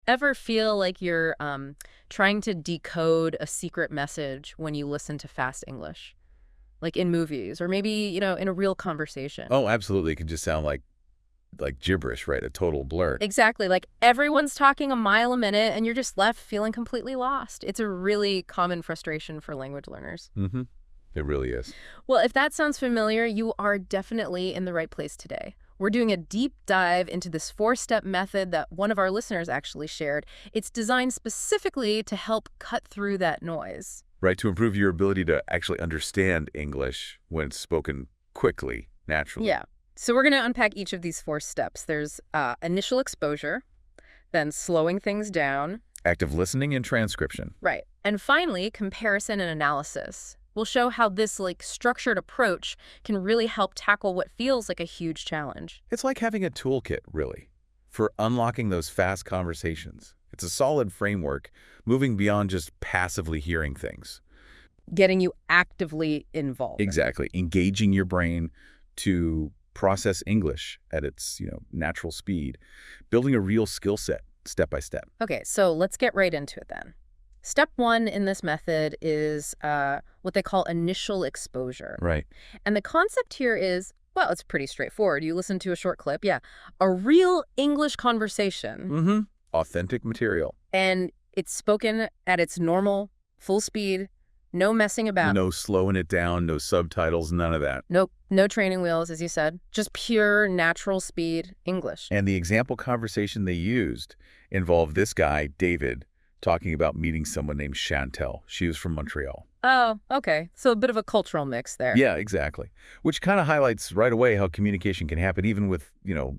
Ever feel like you're trying to decode a secret message when you listen to fast English? Like in movies or maybe, in a real conversation. Oh, absolutely. It can just sound like gibberish, right? A total blur. Exactly. Like everyone's talking a mile a minute and you're just left feeling completely lost. It's a really common frustration for language learners. Mm-hmm. It really is. Well, if that sounds familiar, you are definitely in the right place today. We're doing a deep dive into this 4-step method that one of our listeners actually shared. It's designed specifically to help cut through that noise. Right, to improve your ability to actually understand English when it's spoken quickly, naturally. Yeah. So we're going to unpack each of these 4 steps. There's initial exposure, then slowing things down. Active listening and transcription. Right. And finally, comparison and analysis. We'll show how this structured approach can really help tackle what feels like a huge challenge. It's like having a toolkit, really, for unlocking those fast conversations. It's a solid framework, moving beyond just passively hearing things. Getting you actively involved. Exactly. Engaging your brain to process English at its, natural speed. Building a real skill set, step by step. Okay, so let's get right into it then. Step 1 in this method is what they call initial exposure. Right. And the concept here is, well, it's pretty straightforward. You listen to a short clip, a real English conversation. Mm-hmm. Authentic material. And it's spoken at its normal, full speed, no messing about. No slowing it down, no subtitles, none of that. Nope, no training wheels, as you said. Just pure, natural speed English. And the example conversation they used involved this guy, David, talking about meeting someone named Chantel. She was from Montreal. Oh, okay. So a bit of a cultural mix there. Yeah, exactly. Which kind of highlights right away how communication can happen even with,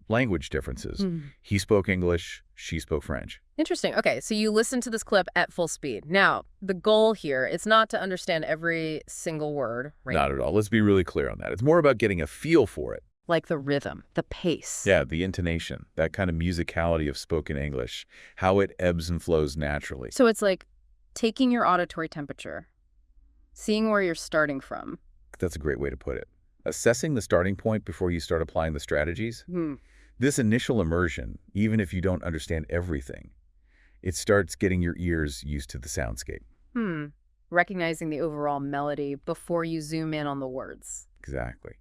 language differences. He spoke English, she spoke French. Interesting. Okay, so you listen to this clip at full speed. Now, the goal here is not to understand every single word, right? Not at all. Let's be really clear on that. It's more about getting a feel for it. Like the rhythm, the pace. Yeah, the intonation, that kind of musicality of spoken English, how it ebbs and flows naturally. So it's like taking your auditory temperature, seeing where you're starting from. That's a great way to put it. Assessing the starting point before you start applying the strategies. This initial immersion, even if you don't understand everything, it starts getting your ears used to the soundscape. Recognizing the overall melody before you zoom in on the words. Exactly.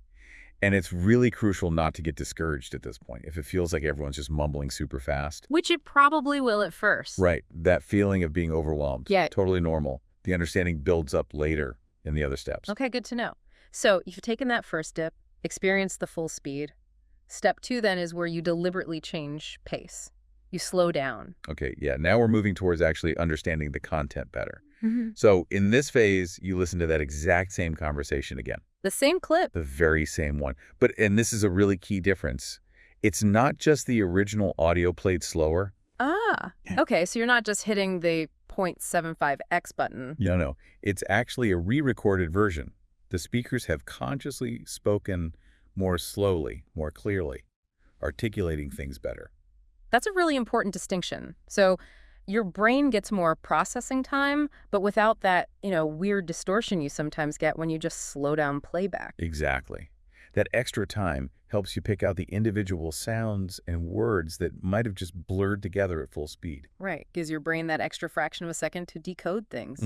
And it's really crucial not to get discouraged at this point if it feels like everyone's just mumbling super fast. Which it probably will at first. Right. That feeling of being overwhelmed. Yeah. Totally normal. The understanding builds up later in the other steps. Okay, good to know. So you've taken that first step, experienced the full speed. Step 2 then is where you deliberately change pace. You slow down. Okay, yeah. Now we're moving towards actually understanding the content better. So in this phase, you listen to that exact same conversation again. The same clip. The very same one. And this is a really key difference. It's not just the original audio played slower. Okay. So you're not just hitting the 0.75x button. No. It's actually a re-recorded version. The speakers have consciously spoken more slowly, more clearly, articulating things better. That's a really important distinction. So your brain gets more processing time, but without that, weird distortion you sometimes get when you just slow down playback. Exactly. That extra time helps you pick out the individual sounds and words that might have just blurred together at full speed. Right. Gives your brain that extra fraction of a second to decode things.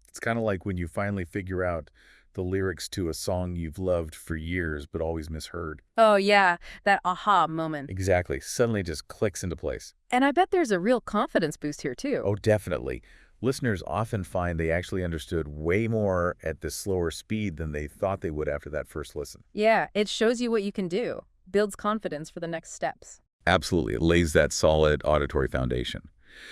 It's kind of like when you finally figure out the lyrics to a song you've loved for years but always misheard. Oh, yeah. That aha moment. Exactly. Suddenly just clicks into place. And I bet there's a real confidence boost here, too. Oh, definitely. Listeners often find they actually understood way more at this slower speed than they thought they would after that first listen. Yeah, it shows you what you can do. Builds confidence for the next steps. Absolutely. It lays that solid auditory foundation.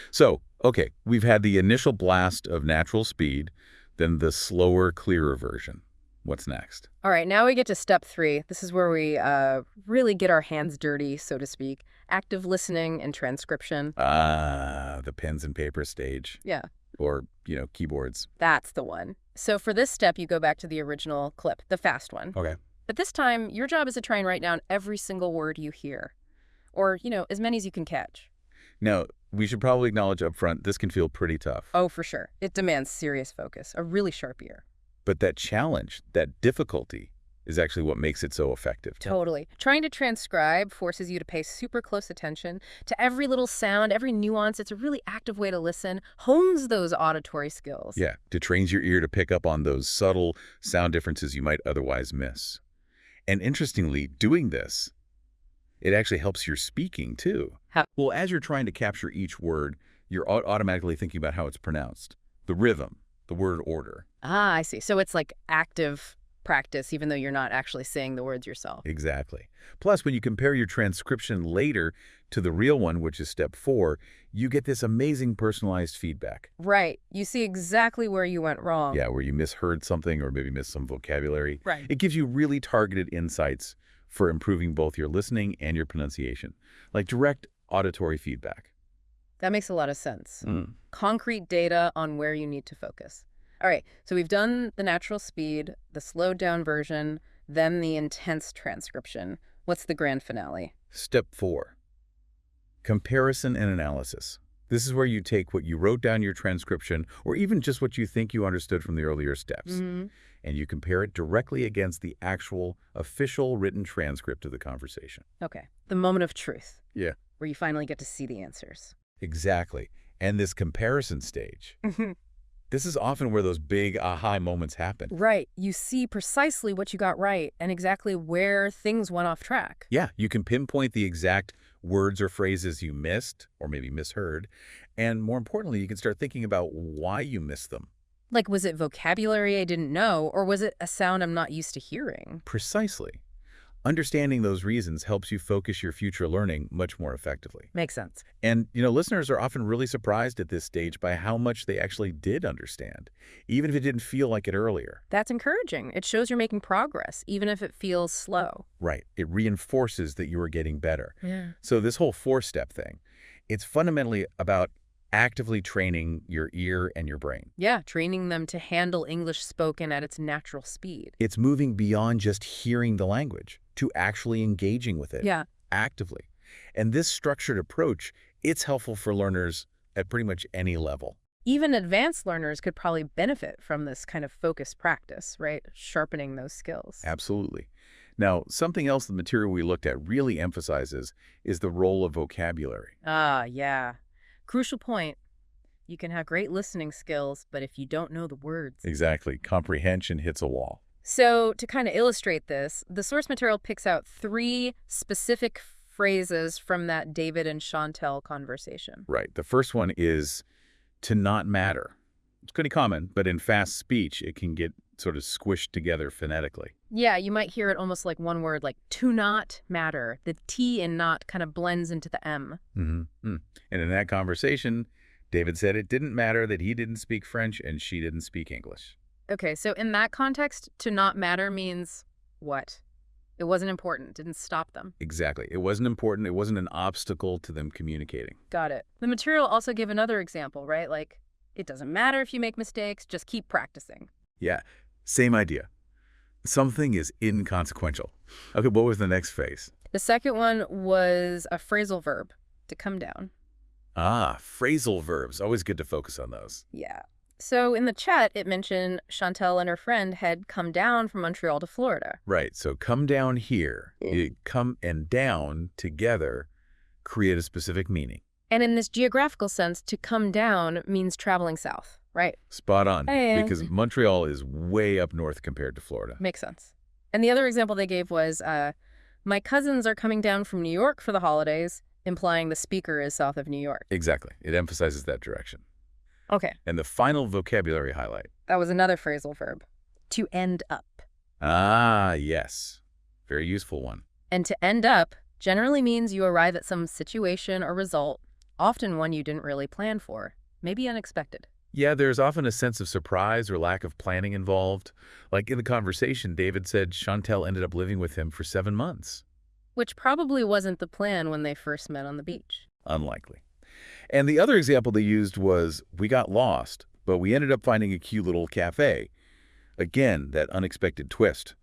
So, okay, we've had the initial blast of natural speed, then the slower, clearer version. What's next? All right, now we get to step 3. This is where we really get our hands dirty, so to speak. Active listening and transcription. The pens and paper stage. Yeah. Or, keyboards. That's the one. So for this step, you go back to the original clip, the fast one. Okay. But this time, your job is to try and write down every single word you hear. Or, as many as you can catch. Now, we should probably acknowledge up front, this can feel pretty tough. Oh, for sure. It demands serious focus, a really sharp ear. But that challenge, that difficulty, is actually what makes it so effective. Totally. Trying to transcribe forces you to pay super close attention to every little sound, every nuance. It's a really active way to listen, hones those auditory skills. Yeah, to train your ear to pick up on those subtle sound differences you might otherwise miss. And interestingly, doing this, it actually helps your speaking too. How? Well, as you're trying to capture each word, you're automatically thinking about how it's pronounced, the rhythm, the word order. Ah, I see. So it's like active practice, even though you're not actually saying the words yourself. Exactly. Plus, when you compare your transcription later to the real one, which is step 4, you get this amazing personalized feedback. Right. You see exactly where you went wrong. Yeah, where you misheard something or maybe missed some vocabulary. Right. It gives you really targeted insights for improving both your listening and your pronunciation, like direct auditory feedback. That makes a lot of sense. Concrete data on where you need to focus. All right, so we've done the natural speed, the slowed down version, then the intense transcription. What's the grand finale? Step 4, comparison and analysis. This is where you take what you wrote down in your transcription, or even just what you think you understood from the earlier steps, and you compare it directly against the actual official written transcript of the conversation. Okay, the moment of truth. Yeah. Where you finally get to see the answers. Exactly. And this comparison stage, this is often where those big aha moments happen. Right. You see precisely what you got right and exactly where things went off track. Yeah, you can pinpoint the exact words or phrases you missed or maybe misheard. And more importantly, you can start thinking about why you missed them. Like, was it vocabulary I didn't know, or was it a sound I'm not used to hearing? Precisely. Understanding those reasons helps you focus your future learning much more effectively. Makes sense. And, listeners are often really surprised at this stage by how much they actually did understand, even if it didn't feel like it earlier. That's encouraging. It shows you're making progress, even if it feels slow. Right. It reinforces that you are getting better. Yeah. So this whole 4-step thing, it's fundamentally about actively training your ear and your brain. Yeah, training them to handle English spoken at its natural speed. It's moving beyond just hearing the language to actually engaging with it actively. And this structured approach, it's helpful for learners at pretty much any level. Even advanced learners could probably benefit from this kind of focused practice, right? Sharpening those skills. Absolutely. Now, something else the material we looked at really emphasizes is the role of vocabulary. Ah, yeah. Crucial point. You can have great listening skills, but if you don't know the words. Exactly. Comprehension hits a wall. So to kind of illustrate this, the source material picks out 3 specific phrases from that David and Chantel conversation. Right. The first one is to not matter. It's pretty common, but in fast speech, it can get sort of squished together phonetically. Yeah, you might hear it almost like one word, like to not matter. The T in not kind of blends into the M. And in that conversation, David said it didn't matter that he didn't speak French and she didn't speak English. Okay, so in that context, to not matter means what? It wasn't important, didn't stop them. Exactly. It wasn't important. It wasn't an obstacle to them communicating. Got it. The material also gave another example, right? Like, it doesn't matter if you make mistakes, just keep practicing. Yeah, same idea. Something is inconsequential. Okay, what was the next phase? The second one was a phrasal verb, to come down. Ah, phrasal verbs. Always good to focus on those. Yeah. So in the chat, it mentioned Chantel and her friend had come down from Montreal to Florida. Right, so come down here. Come and down together create a specific meaning. And in this geographical sense, to come down means traveling south, right? Spot on, Hey. because Montreal is way up north compared to Florida. Makes sense. And the other example they gave was, my cousins are coming down from New York for the holidays, implying the speaker is south of New York. Exactly. It emphasizes that direction. Okay. And the final vocabulary highlight. That was another phrasal verb, to end up. Ah, yes. Very useful one. And to end up generally means you arrive at some situation or result, often one you didn't really plan for, maybe unexpected. Yeah, there's often a sense of surprise or lack of planning involved. Like in the conversation, David said Chantel ended up living with him for 7 months. Which probably wasn't the plan when they first met on the beach. Unlikely. And the other example they used was, we got lost, but we ended up finding a cute little cafe. Again, that unexpected twist.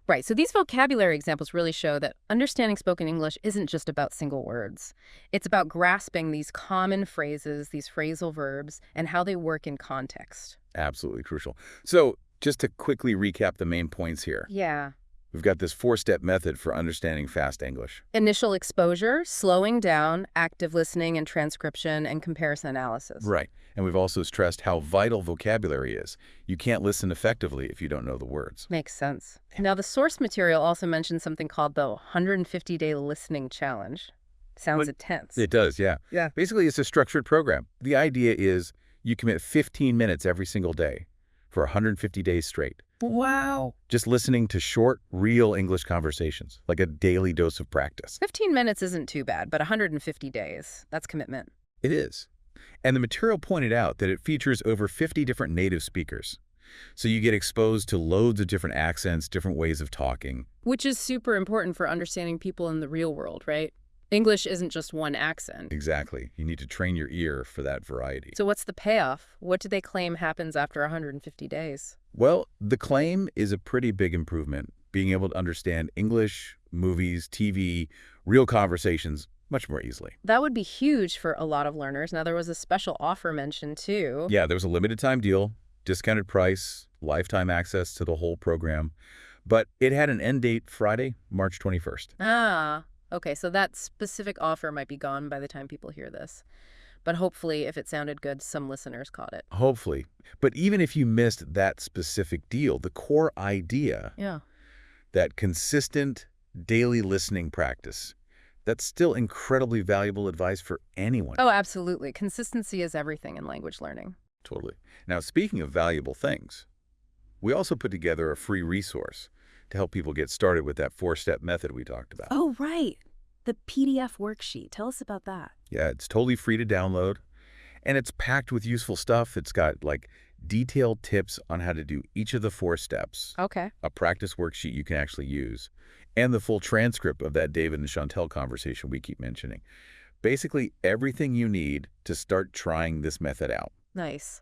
Right, so these vocabulary examples really show that understanding spoken English isn't just about single words. It's about grasping these common phrases, these phrasal verbs, and how they work in context. Absolutely crucial. So, just to quickly recap the main points here. Yeah. We've got this four-step method for understanding fast English. Initial exposure, slowing down, active listening and transcription, and comparison analysis. Right. And we've also stressed how vital vocabulary is. You can't listen effectively if you don't know the words. Makes sense. Now, the source material also mentions something called the 150-day listening challenge. Sounds intense. It does, yeah. Yeah. Basically, it's a structured program. The idea is you commit 15 minutes every single day for 150 days straight. Wow. Just listening to short, real English conversations, like a daily dose of practice. 15 minutes isn't too bad, but 150 days, that's commitment. It is. And the material pointed out that it features over 50 different native speakers. So you get exposed to loads of different accents, different ways of talking. Which is super important for understanding people in the real world, right? English isn't just one accent. Exactly. You need to train your ear for that variety. So what's the payoff? What do they claim happens after 150 days? Well, the claim is a pretty big improvement, being able to understand English, movies, TV, real conversations much more easily. That would be huge for a lot of learners. Now, there was a special offer mentioned, too. Yeah, there was a limited time deal, discounted price, lifetime access to the whole program, but it had an end date Friday, March 21st. Ah, okay, so that specific offer might be gone by the time people hear this. But hopefully, if it sounded good, some listeners caught it. Hopefully. But even if you missed that specific deal, the core idea, that consistent daily listening practice, that's still incredibly valuable advice for anyone. Oh, absolutely. Consistency is everything in language learning. Totally. Now, speaking of valuable things, we also put together a free resource to help people get started with that four-step method we talked about. Oh, right. The PDF worksheet. Tell us about that. Yeah, it's totally free to download, and it's packed with useful stuff. It's got, like, detailed tips on how to do each of the four steps, Okay. a practice worksheet you can actually use, and the full transcript of that David and Chantel conversation we keep mentioning. Basically, everything you need to start trying this method out. Nice.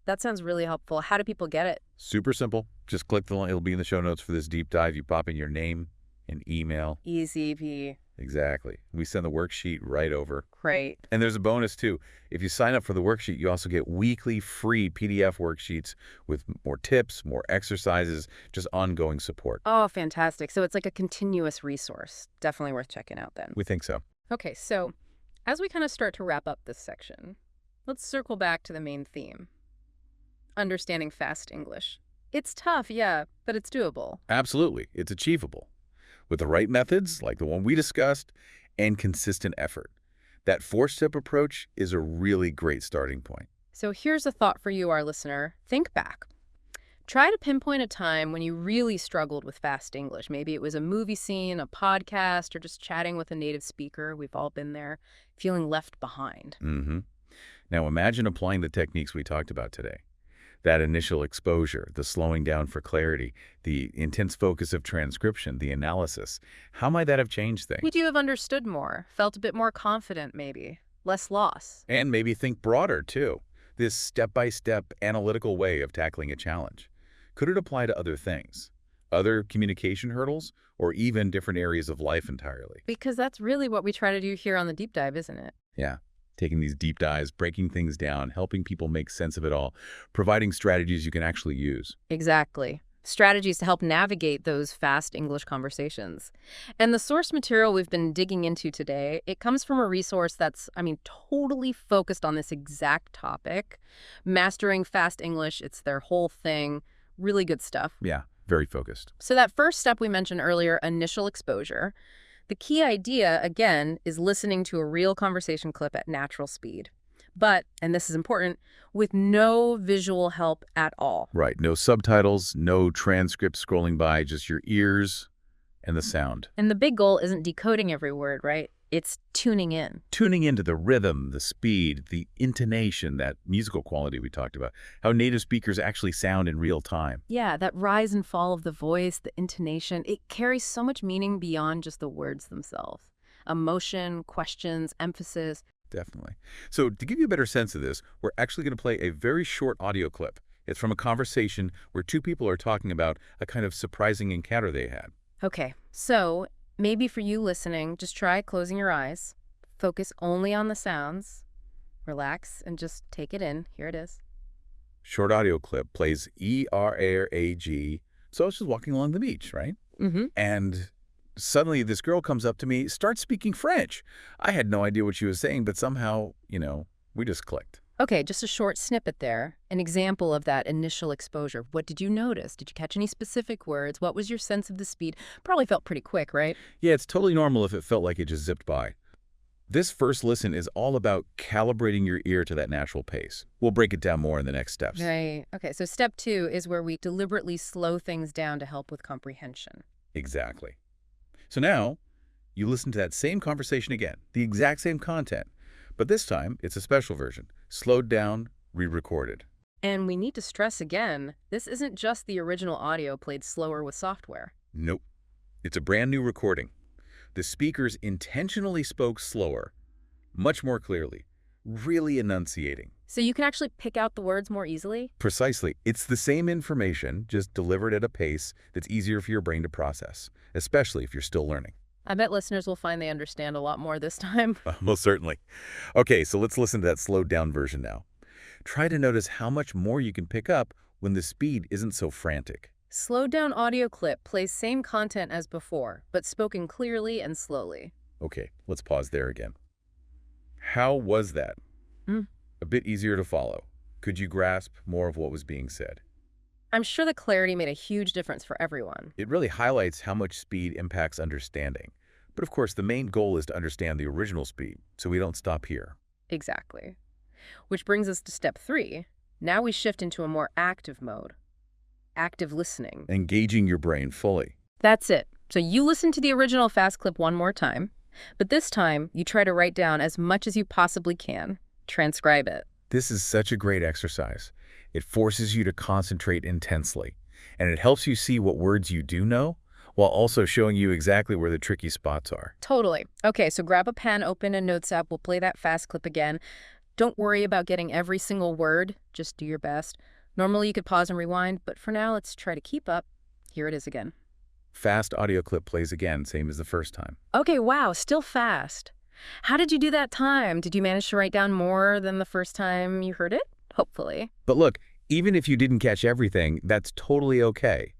That sounds really helpful. How do people get it? Super simple. Just click the link. It'll be in the show notes for this deep dive. You pop in your name and email. Easy peasy. Exactly. We send the worksheet right over. Great. And there's a bonus, too. If you sign up for the worksheet, you also get weekly free PDF worksheets with more tips, more exercises, just ongoing support. Oh, fantastic. So it's like a continuous resource. Definitely worth checking out then. We think so. Okay, so as we kind of start to wrap up this section, let's circle back to the main theme. Understanding fast English. It's tough, yeah, but it's doable. Absolutely. It's achievable. With the right methods, like the one we discussed, and consistent effort. That four-step approach is a really great starting point. So here's a thought for you, our listener. Think back. Try to pinpoint a time when you really struggled with fast English. Maybe it was a movie scene, a podcast, or just chatting with a native speaker. We've all been there, feeling left behind. Now imagine applying the techniques we talked about today. That initial exposure, the slowing down for clarity, the intense focus of transcription, the analysis. How might that have changed things? Would you have understood more, felt a bit more confident maybe, less loss? And maybe think broader, too. This step-by-step analytical way of tackling a challenge. Could it apply to other things? Other communication hurdles? Or even different areas of life entirely? Because that's really what we try to do here on the Deep Dive, isn't it? Yeah. Taking these deep dives, breaking things down, helping people make sense of it all, providing strategies you can actually use. Exactly. Strategies to help navigate those fast English conversations. And the source material we've been digging into today, it comes from a resource that's, totally focused on this exact topic. Mastering Fast English, it's their whole thing. Really good stuff. Yeah, very focused. So that first step we mentioned earlier, initial exposure. The key idea, again, is listening to a real conversation clip at natural speed. But, and this is important, with no visual help at all. Right. No subtitles, no transcript scrolling by, just your ears and the sound. And the big goal isn't decoding every word, right? It's tuning in. Tuning into the rhythm, the speed, the intonation, that musical quality we talked about, how native speakers actually sound in real time. Yeah, that rise and fall of the voice, the intonation, it carries so much meaning beyond just the words themselves. Emotion, questions, emphasis. Definitely. So to give you a better sense of this, we're actually going to play a very short audio clip. It's from a conversation where two people are talking about a kind of surprising encounter they had. Okay, so maybe for you listening, just try closing your eyes. Focus only on the sounds. Relax and just take it in. Here it is. Short audio clip plays E-R-A-G. So it's just walking along the beach, right? Mm-hmm. And suddenly this girl comes up to me, starts speaking French. I had no idea what she was saying, but somehow, we just clicked. Okay, just a short snippet there. An example of that initial exposure. What did you notice? Did you catch any specific words? What was your sense of the speed? Probably felt pretty quick, right? Yeah, it's totally normal if it felt like it just zipped by. This first listen is all about calibrating your ear to that natural pace. We'll break it down more in the next steps. Right. Okay, so step 2 is where we deliberately slow things down to help with comprehension. Exactly. So now, you listen to that same conversation again, the exact same content, but this time it's a special version, slowed down, re-recorded. And we need to stress again, this isn't just the original audio played slower with software. Nope. It's a brand new recording. The speakers intentionally spoke slower, much more clearly, really enunciating. So you can actually pick out the words more easily? Precisely. It's the same information, just delivered at a pace that's easier for your brain to process, especially if you're still learning. I bet listeners will find they understand a lot more this time. Most certainly. Okay, so let's listen to that slowed down version now. Try to notice how much more you can pick up when the speed isn't so frantic. Slowed down audio clip plays same content as before, but spoken clearly and slowly. Okay, let's pause there again. How was that? A bit easier to follow. Could you grasp more of what was being said? I'm sure the clarity made a huge difference for everyone. It really highlights how much speed impacts understanding. But of course, the main goal is to understand the original speed, so we don't stop here. Exactly. Which brings us to step 3. Now we shift into a more active mode. Active listening. Engaging your brain fully. That's it. So you listen to the original fast clip one more time, but this time you try to write down as much as you possibly can. Transcribe it. This is such a great exercise. It forces you to concentrate intensely, and it helps you see what words you do know, while also showing you exactly where the tricky spots are. Totally. Okay, so grab a pen, open a notes app. We'll play that fast clip again. Don't worry about getting every single word. Just do your best. Normally you could pause and rewind, but for now, let's try to keep up. Here it is again. Fast audio clip plays again, same as the first time. Okay, wow, still fast. How did you do that time? Did you manage to write down more than the first time you heard it? Hopefully. But look, even if you didn't catch everything, that's totally okay.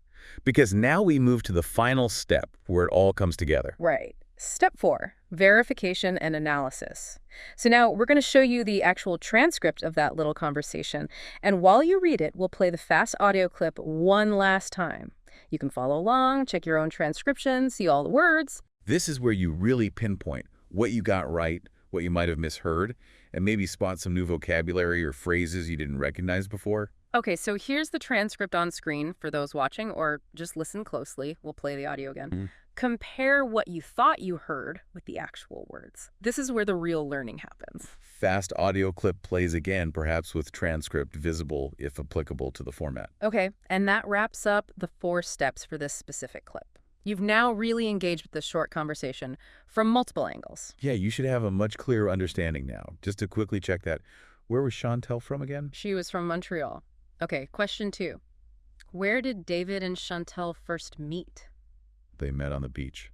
Because now we move to the final step where it all comes together. Right. Step 4, verification and analysis. So now we're going to show you the actual transcript of that little conversation. And while you read it, we'll play the fast audio clip one last time. You can follow along, check your own transcription, see all the words. This is where you really pinpoint what you got right, what you might have misheard, and maybe spot some new vocabulary or phrases you didn't recognize before. Okay, so here's the transcript on screen for those watching, or just listen closely. We'll play the audio again. Compare what you thought you heard with the actual words. This is where the real learning happens. Fast audio clip plays again, perhaps with transcript visible if applicable to the format. Okay, and that wraps up the 4 steps for this specific clip. You've now really engaged with this short conversation from multiple angles. Yeah, you should have a much clearer understanding now. Just to quickly check that, where was Chantel from again? She was from Montreal. Okay, question 2. Where did David and Chantel first meet? They met on the beach.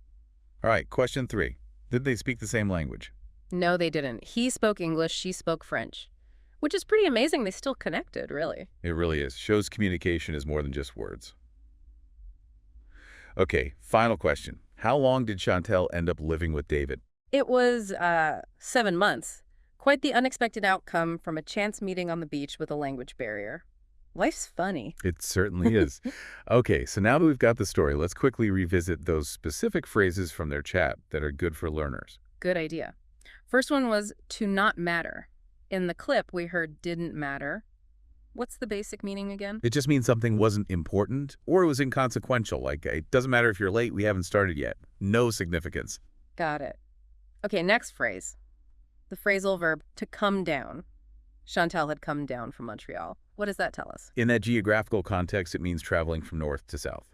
All right, question 3. Did they speak the same language? No, they didn't. He spoke English, she spoke French. Which is pretty amazing. They still connected, really. It really is. Shows communication is more than just words. Okay, final question. How long did Chantel end up living with David? It was 7 months. Quite the unexpected outcome from a chance meeting on the beach with a language barrier. Life's funny. It certainly is. Okay, so now that we've got the story, let's quickly revisit those specific phrases from their chat that are good for learners. Good idea. First one was to not matter. In the clip, we heard didn't matter. What's the basic meaning again? It just means something wasn't important or it was inconsequential. Like, it doesn't matter if you're late, we haven't started yet. No significance. Got it. Okay, next phrase. The phrasal verb to come down. Chantal had come down from Montreal. What does that tell us? In that geographical context, it means traveling from north to south.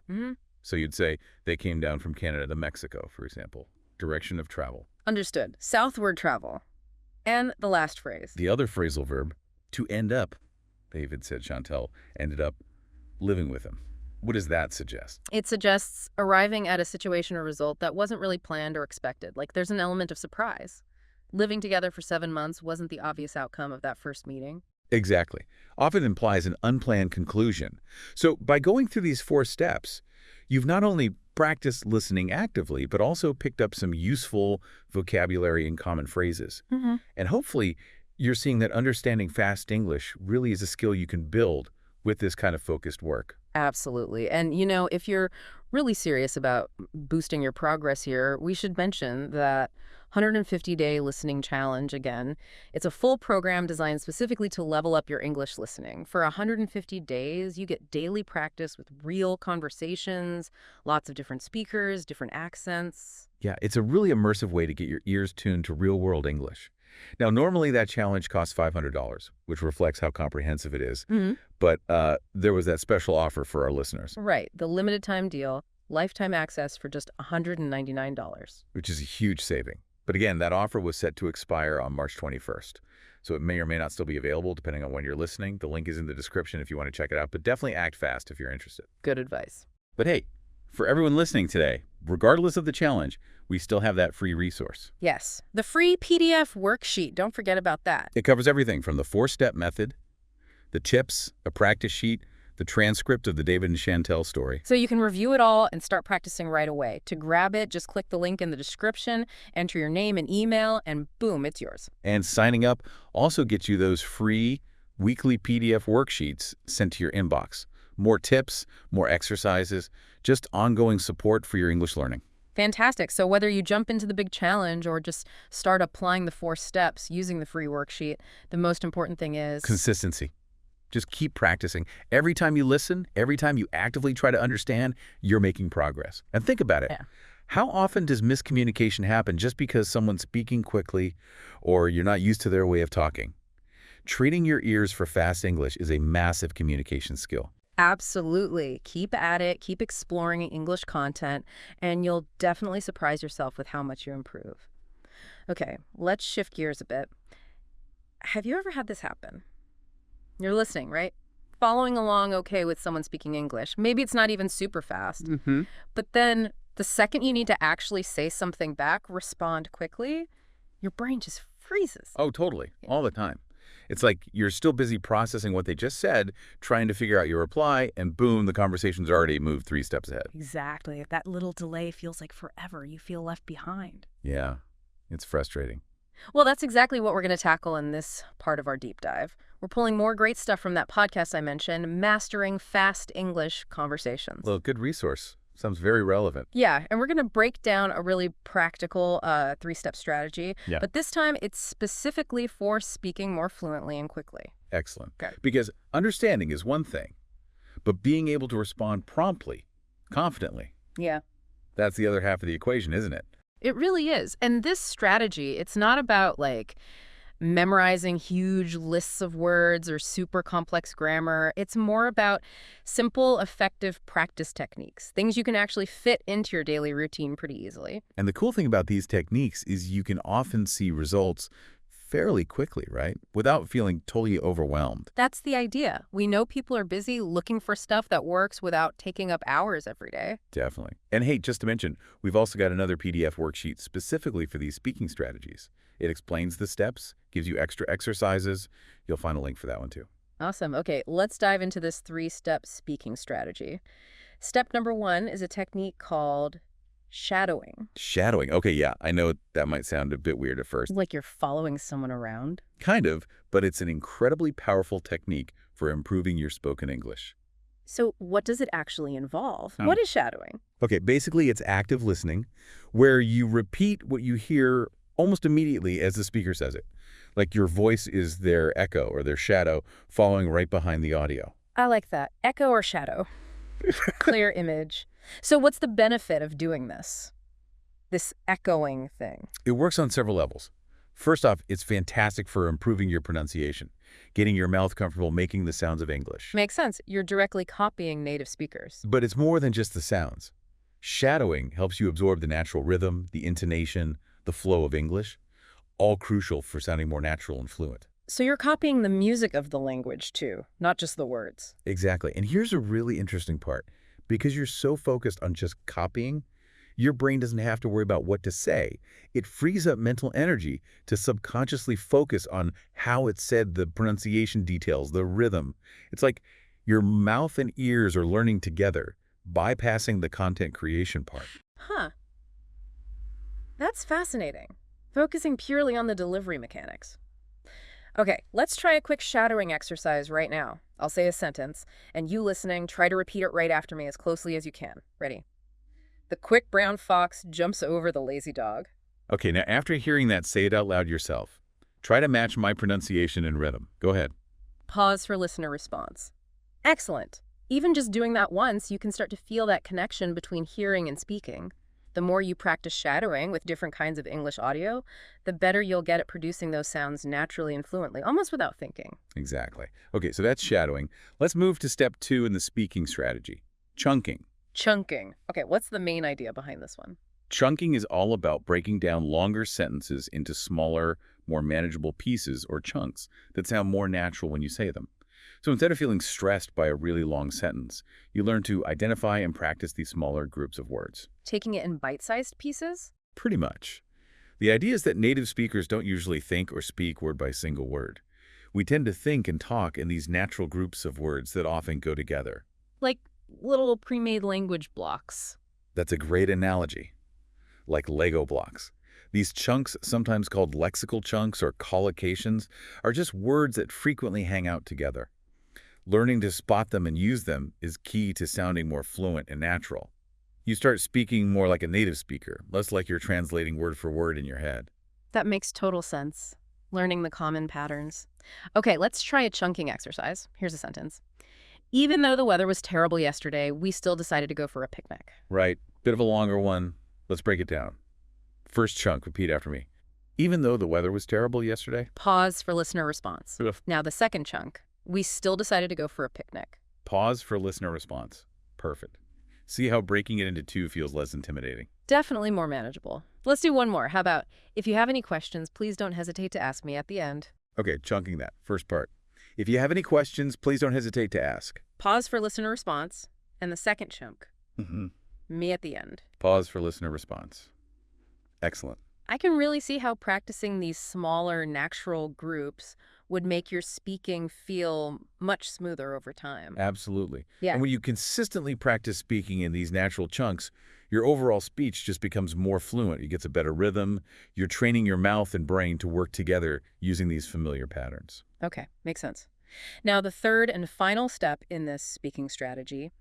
So you'd say they came down from Canada to Mexico, for example. Direction of travel. Understood. Southward travel. And the last phrase. The other phrasal verb, to end up. David said Chantal ended up living with him. What does that suggest? It suggests arriving at a situation or result that wasn't really planned or expected. Like there's an element of surprise. Living together for 7 months wasn't the obvious outcome of that first meeting. Exactly. Often implies an unplanned conclusion. So by going through these 4 steps, you've not only practiced listening actively, but also picked up some useful vocabulary and common phrases. And hopefully, you're seeing that understanding fast English really is a skill you can build with this kind of focused work. Absolutely. And, if you're really serious about boosting your progress here, we should mention that 150-day listening challenge again. It's a full program designed specifically to level up your English listening. For 150 days, you get daily practice with real conversations, lots of different speakers, different accents. Yeah, it's a really immersive way to get your ears tuned to real-world English. Now, normally that challenge costs $500, which reflects how comprehensive it is. But there was that special offer for our listeners. Right. The limited time deal, lifetime access for just $199. Which is a huge saving. But again, that offer was set to expire on March 21st. So it may or may not still be available depending on when you're listening. The link is in the description if you want to check it out. But definitely act fast if you're interested. Good advice. But hey, for everyone listening today, regardless of the challenge, we still have that free resource. Yes. The free PDF worksheet. Don't forget about that. It covers everything from the 4-step method, the tips, a practice sheet, the transcript of the David and Chantel story. So you can review it all and start practicing right away. To grab it, just click the link in the description, enter your name and email, and boom, it's yours. And signing up also gets you those free weekly PDF worksheets sent to your inbox. More tips, more exercises, just ongoing support for your English learning. Fantastic. So whether you jump into the big challenge or just start applying the 4 steps using the free worksheet, the most important thing is consistency. Just keep practicing. Every time you listen, every time you actively try to understand, you're making progress. And think about it. Yeah. How often does miscommunication happen just because someone's speaking quickly or you're not used to their way of talking? Treating your ears for fast English is a massive communication skill. Absolutely. Keep at it, keep exploring English content, and you'll definitely surprise yourself with how much you improve. Okay, let's shift gears a bit. Have you ever had this happen? You're listening, right? Following along okay with someone speaking English. Maybe it's not even super fast. But then the second you need to actually say something back, respond quickly, your brain just freezes. Oh, totally. All the time. It's like you're still busy processing what they just said, trying to figure out your reply, and boom, the conversation's already moved 3 steps ahead. Exactly. That little delay feels like forever. You feel left behind. Yeah, it's frustrating. Well, that's exactly what we're going to tackle in this part of our deep dive. We're pulling more great stuff from that podcast I mentioned, Mastering Fast English Conversations. Well, good resource. Sounds very relevant. Yeah, and we're going to break down a really practical 3-step strategy. Yeah. But this time, it's specifically for speaking more fluently and quickly. Excellent. Okay. Because understanding is one thing, but being able to respond promptly, confidently, Yeah. that's the other half of the equation, isn't it? It really is. And this strategy, it's not about memorizing huge lists of words or super complex grammar. It's more about simple, effective practice techniques, things you can actually fit into your daily routine pretty easily. And the cool thing about these techniques is you can often see results fairly quickly, right? Without feeling totally overwhelmed. That's the idea. We know people are busy looking for stuff that works without taking up hours every day. Definitely. And hey, just to mention, we've also got another PDF worksheet specifically for these speaking strategies. It explains the steps, gives you extra exercises. You'll find a link for that one too. Awesome. Okay, let's dive into this 3-step speaking strategy. Step number 1 is a technique called shadowing. Shadowing. Okay, yeah, I know that might sound a bit weird at first. Like you're following someone around. Kind of, but it's an incredibly powerful technique for improving your spoken English. So what does it actually involve? What is shadowing? Okay, basically it's active listening where you repeat what you hear almost immediately as the speaker says it. Like your voice is their echo or their shadow following right behind the audio. I like that. Echo or shadow. Clear image. So what's the benefit of doing this echoing thing? It works on several levels. First off, it's fantastic for improving your pronunciation, getting your mouth comfortable making the sounds of English. Makes sense. You're directly copying native speakers. But it's more than just the sounds. Shadowing helps you absorb the natural rhythm, the intonation, the flow of English, all crucial for sounding more natural and fluent. So you're copying the music of the language too, not just the words. Exactly. And here's a really interesting part. Because you're so focused on just copying, your brain doesn't have to worry about what to say. It frees up mental energy to subconsciously focus on how it's said, the pronunciation details, the rhythm. It's like your mouth and ears are learning together, bypassing the content creation part. Huh. That's fascinating. Focusing purely on the delivery mechanics. Okay, let's try a quick shadowing exercise right now. I'll say a sentence, and you listening, try to repeat it right after me as closely as you can. Ready? The quick brown fox jumps over the lazy dog. Okay, now after hearing that, say it out loud yourself. Try to match my pronunciation and rhythm. Go ahead. Pause for listener response. Excellent. Even just doing that once, you can start to feel that connection between hearing and speaking. The more you practice shadowing with different kinds of English audio, the better you'll get at producing those sounds naturally and fluently, almost without thinking. Exactly. Okay, so that's shadowing. Let's move to step 2 in the speaking strategy, chunking. Chunking. Okay, what's the main idea behind this one? Chunking is all about breaking down longer sentences into smaller, more manageable pieces or chunks that sound more natural when you say them. So instead of feeling stressed by a really long sentence, you learn to identify and practice these smaller groups of words. Taking it in bite-sized pieces? Pretty much. The idea is that native speakers don't usually think or speak word by single word. We tend to think and talk in these natural groups of words that often go together. Like little pre-made language blocks. That's a great analogy. Like Lego blocks. These chunks, sometimes called lexical chunks or collocations, are just words that frequently hang out together. Learning to spot them and use them is key to sounding more fluent and natural. You start speaking more like a native speaker, less like you're translating word for word in your head. That makes total sense. Learning the common patterns. Okay, let's try a chunking exercise. Here's a sentence. Even though the weather was terrible yesterday, we still decided to go for a picnic. Right. Bit of a longer one. Let's break it down. First chunk, repeat after me. Even though the weather was terrible yesterday. Pause for listener response. Ugh. Now the second chunk. We still decided to go for a picnic. Pause for listener response. Perfect. See how breaking it into 2 feels less intimidating. Definitely more manageable. Let's do one more. How about, if you have any questions, please don't hesitate to ask me at the end. Okay, chunking that. First part. If you have any questions, please don't hesitate to ask. Pause for listener response. And the second chunk. Mm-hmm. Me at the end. Pause for listener response. Excellent. I can really see how practicing these smaller, natural groups would make your speaking feel much smoother over time. Absolutely. Yeah. And when you consistently practice speaking in these natural chunks, your overall speech just becomes more fluent. It gets a better rhythm. You're training your mouth and brain to work together using these familiar patterns. Okay, makes sense. Now, the third and final step in this speaking strategy,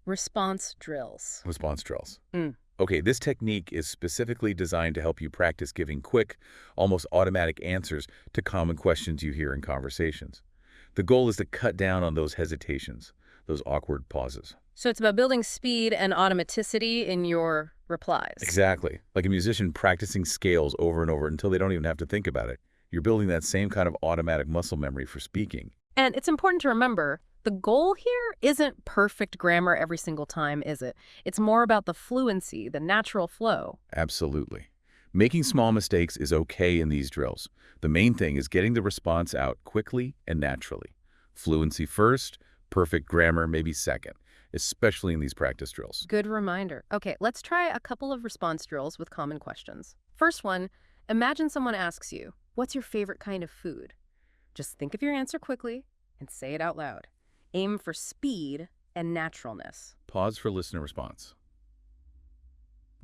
response drills. Response drills. Mm. Okay, this technique is specifically designed to help you practice giving quick, almost automatic answers to common questions you hear in conversations. The goal is to cut down on those hesitations, those awkward pauses. So it's about building speed and automaticity in your replies. Exactly. Like a musician practicing scales over and over until they don't even have to think about it. You're building that same kind of automatic muscle memory for speaking. And it's important to remember, the goal here isn't perfect grammar every single time, is it? It's more about the fluency, the natural flow. Absolutely. Making small mistakes is okay in these drills. The main thing is getting the response out quickly and naturally. Fluency first, perfect grammar maybe second, especially in these practice drills. Good reminder. Okay, let's try a couple of response drills with common questions. First one, imagine someone asks you, what's your favorite kind of food? Just think of your answer quickly and say it out loud. Aim for speed and naturalness. Pause for listener response.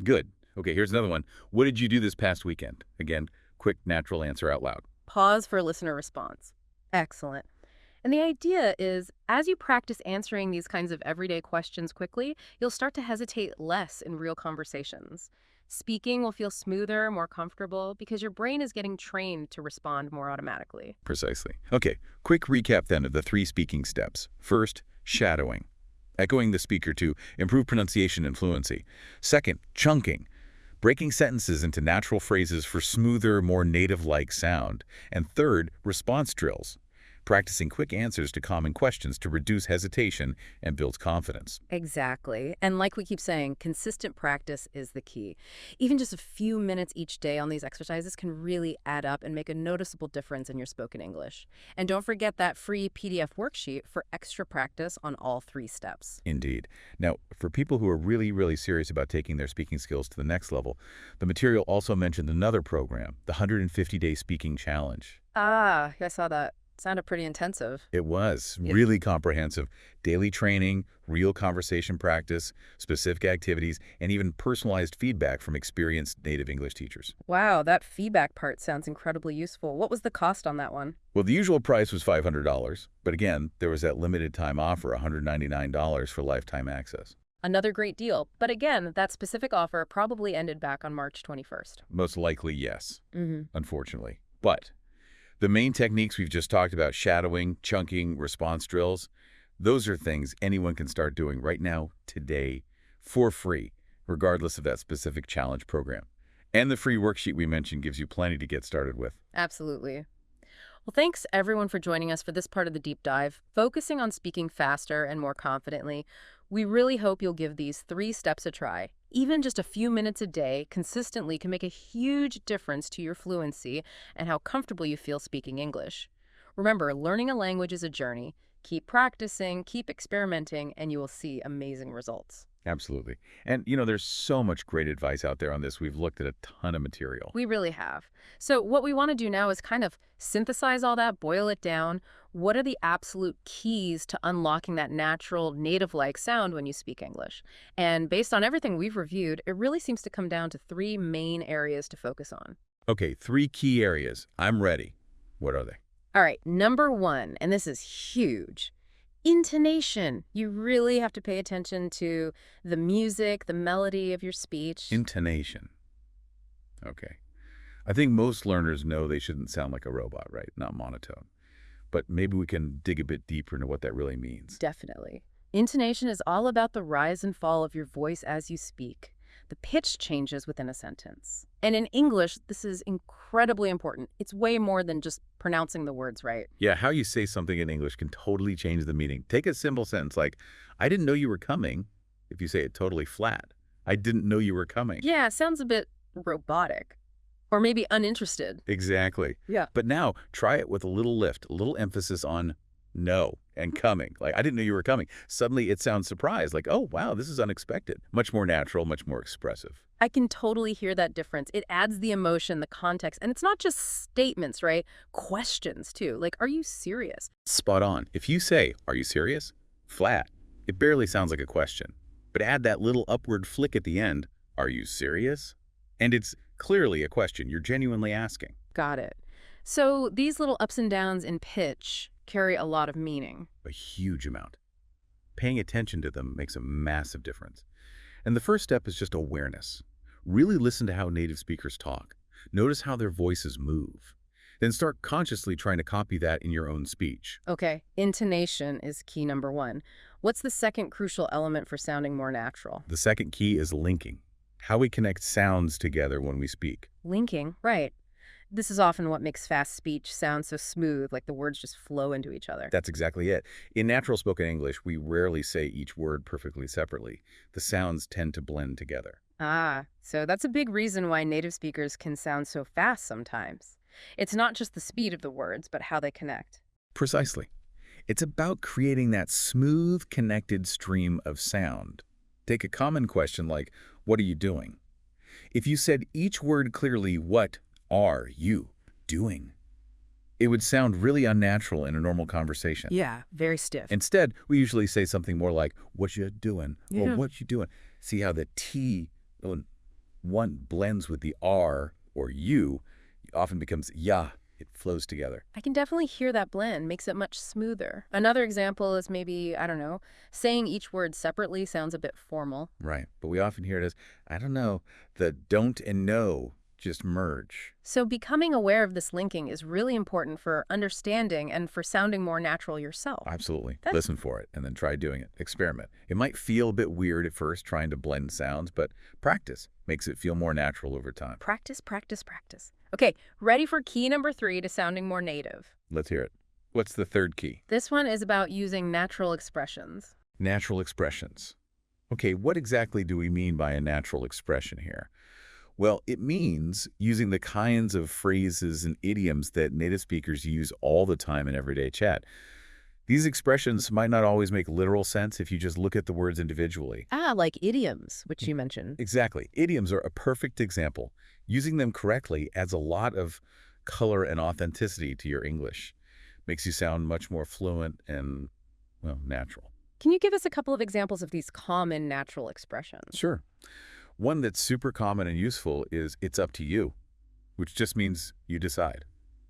Good. Okay, here's another one. What did you do this past weekend? Again, quick, natural answer out loud. Pause for listener response. Excellent. And the idea is, as you practice answering these kinds of everyday questions quickly, you'll start to hesitate less in real conversations. Speaking will feel smoother, more comfortable, because your brain is getting trained to respond more automatically. Precisely. Okay, quick recap then of the 3 speaking steps. First, shadowing, echoing the speaker to improve pronunciation and fluency. Second, chunking, breaking sentences into natural phrases for smoother, more native-like sound. And third, response drills, practicing quick answers to common questions to reduce hesitation and build confidence. Exactly. And like we keep saying, consistent practice is the key. Even just a few minutes each day on these exercises can really add up and make a noticeable difference in your spoken English. And don't forget that free PDF worksheet for extra practice on all 3 steps. Indeed. Now, for people who are really serious about taking their speaking skills to the next level, the material also mentioned another program, the 150-Day Speaking Challenge. Ah, I saw that. Sounded pretty intensive. It was Yeah. really comprehensive. Daily training, real conversation practice, specific activities, and even personalized feedback from experienced native English teachers. Wow, that feedback part sounds incredibly useful. What was the cost on that one? Well, the usual price was $500, but again, there was that limited time offer, $199 for lifetime access. Another great deal. But again, that specific offer probably ended back on March 21st. Most likely, yes, Mm-hmm. unfortunately. But the main techniques we've just talked about, shadowing, chunking, response drills, those are things anyone can start doing right now, today, for free, regardless of that specific challenge program. And the free worksheet we mentioned gives you plenty to get started with. Absolutely. Well, thanks everyone for joining us for this part of the deep dive, focusing on speaking faster and more confidently. We really hope you'll give these 3 steps a try. Even just a few minutes a day consistently can make a huge difference to your fluency and how comfortable you feel speaking English. Remember, learning a language is a journey. Keep practicing, keep experimenting, and you will see amazing results. Absolutely. And, there's so much great advice out there on this. We've looked at a ton of material. We really have. So what we want to do now is kind of synthesize all that, boil it down. What are the absolute keys to unlocking that natural, native-like sound when you speak English? And based on everything we've reviewed, it really seems to come down to 3 main areas to focus on. Okay, 3 key areas. I'm ready. What are they? All right, number 1, and this is huge. Intonation. You really have to pay attention to the music, the melody of your speech. Intonation. Okay. I think most learners know they shouldn't sound like a robot, right? Not monotone. But maybe we can dig a bit deeper into what that really means. Definitely. Intonation is all about the rise and fall of your voice as you speak. The pitch changes within a sentence. And in English, this is incredibly important. It's way more than just pronouncing the words right. Yeah, how you say something in English can totally change the meaning. Take a simple sentence like, I didn't know you were coming, if you say it totally flat. I didn't know you were coming. Yeah, it sounds a bit robotic. Or maybe uninterested. Exactly. Yeah. But now, try it with a little lift, a little emphasis on no and coming. Like, I didn't know you were coming. Suddenly, it sounds surprised, like, oh, wow, this is unexpected. Much more natural, much more expressive. I can totally hear that difference. It adds the emotion, the context, and it's not just statements, right? Questions, too. Like, are you serious? Spot on. If you say, are you serious? Flat. It barely sounds like a question. But add that little upward flick at the end, are you serious? And it's clearly a question you're genuinely asking. Got it. So these little ups and downs in pitch carry a lot of meaning. A huge amount. Paying attention to them makes a massive difference. And the first step is just awareness. Really listen to how native speakers talk. Notice how their voices move. Then start consciously trying to copy that in your own speech. Okay, intonation is key number 1. What's the second crucial element for sounding more natural? The second key is linking. How we connect sounds together when we speak. Linking, right. This is often what makes fast speech sound so smooth, like the words just flow into each other. That's exactly it. In natural spoken English, we rarely say each word perfectly separately. The sounds tend to blend together. Ah, so that's a big reason why native speakers can sound so fast sometimes. It's not just the speed of the words, but how they connect. Precisely. It's about creating that smooth, connected stream of sound. Take a common question like, what are you doing? If you said each word clearly, what are you doing? It would sound really unnatural in a normal conversation. Yeah, very stiff. Instead, we usually say something more like, what you doing? Yeah. Or what you doing? See how the T, when one blends with the R or you, often becomes ya. It flows together. I can definitely hear that blend, makes it much smoother. Another example is maybe, I don't know, saying each word separately sounds a bit formal. Right. But we often hear it as, I don't know, the don't and no just merge. So becoming aware of this linking is really important for understanding and for sounding more natural yourself. Absolutely. That's- Listen for it and then try doing it. Experiment. It might feel a bit weird at first trying to blend sounds, but practice makes it feel more natural over time. Practice, practice, practice. Okay, ready for key number 3 to sounding more native. Let's hear it. What's the third key? This one is about using natural expressions. Natural expressions. Okay, what exactly do we mean by a natural expression here? Well, it means using the kinds of phrases and idioms that native speakers use all the time in everyday chat. These expressions might not always make literal sense if you just look at the words individually. Ah, like idioms, which you mentioned. Exactly. Idioms are a perfect example. Using them correctly adds a lot of color and authenticity to your English. Makes you sound much more fluent and, well, natural. Can you give us a couple of examples of these common natural expressions? Sure. One that's super common and useful is "it's up to you," which just means you decide.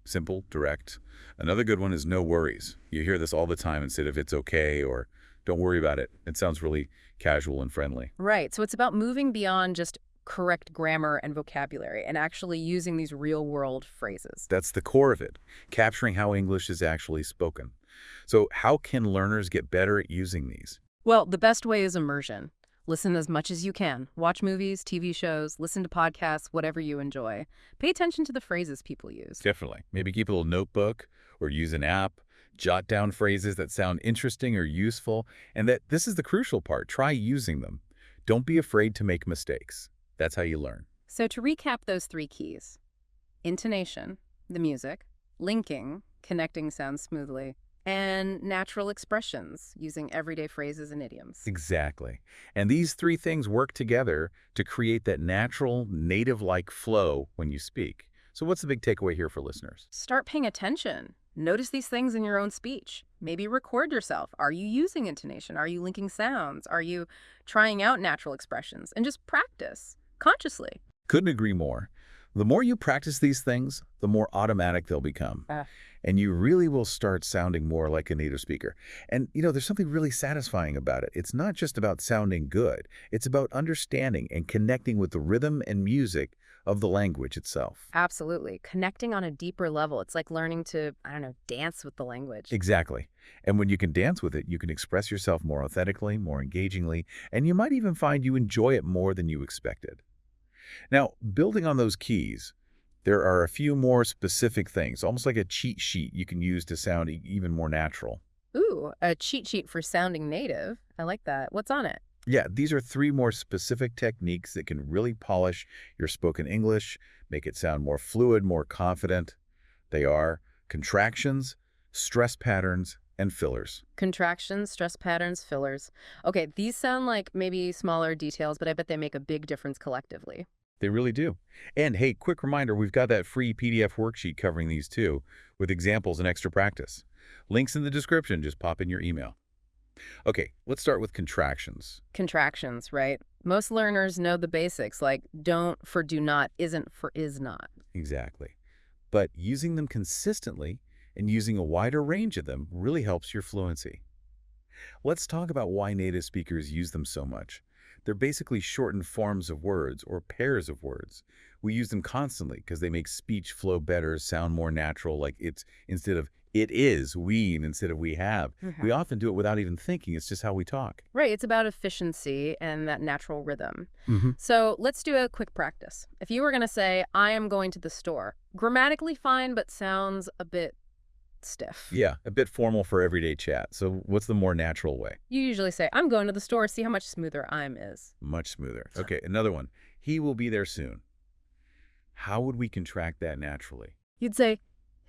Simple, direct. Another good one is "no worries." You hear this all the time instead of "it's okay" or "don't worry about it." It sounds really casual and friendly. Right. So it's about moving beyond just correct grammar and vocabulary and actually using these real-world phrases. That's the core of it, capturing how English is actually spoken. So how can learners get better at using these? Well, the best way is immersion. Listen as much as you can. Watch movies, TV shows, listen to podcasts, whatever you enjoy. Pay attention to the phrases people use. Definitely. Maybe keep a little notebook or use an app. Jot down phrases that sound interesting or useful. And this is the crucial part. Try using them. Don't be afraid to make mistakes. That's how you learn. So to recap those three keys: intonation, the music; linking, connecting sounds smoothly; and natural expressions, using everyday phrases and idioms. Exactly. And these three things work together to create that natural, native-like flow when you speak. So what's the big takeaway here for listeners? Start paying attention. Notice these things in your own speech. Maybe record yourself. Are you using intonation? Are you linking sounds? Are you trying out natural expressions? And just practice consciously. Couldn't agree more. The more you practice these things, the more automatic they'll become. And you really will start sounding more like a native speaker. And, there's something really satisfying about it. It's not just about sounding good. It's about understanding and connecting with the rhythm and music of the language itself. Absolutely. Connecting on a deeper level. It's like learning to, dance with the language. Exactly. And when you can dance with it, you can express yourself more authentically, more engagingly, and you might even find you enjoy it more than you expected. Now, building on those keys, there are a few more specific things, almost like a cheat sheet you can use to sound even more natural. Ooh, a cheat sheet for sounding native. I like that. What's on it? Yeah, these are 3 more specific techniques that can really polish your spoken English, make it sound more fluid, more confident. They are contractions, stress patterns, and fillers. Contractions, stress patterns, fillers. Okay, these sound like maybe smaller details, but I bet they make a big difference collectively. They really do. And hey, quick reminder, we've got that free PDF worksheet covering these too, with examples and extra practice. Links in the description, just pop in your email. Okay, let's start with contractions. Contractions, right? Most learners know the basics, like don't for do not, isn't for is not. Exactly. But using them consistently and using a wider range of them really helps your fluency. Let's talk about why native speakers use them so much. They're basically shortened forms of words or pairs of words. We use them constantly because they make speech flow better, sound more natural, like it's instead of it is, we, instead of we have. We often do it without even thinking. It's just how we talk. Right, it's about efficiency and that natural rhythm. Mm-hmm. So let's do a quick practice. If you were going to say, I am going to the store, grammatically fine, but sounds a bit stiff. Yeah, a bit formal for everyday chat. So what's the more natural way? You usually say, I'm going to the store, see how much smoother I'm is. Much smoother. Okay, another one. He will be there soon. How would we contract that naturally? You'd say,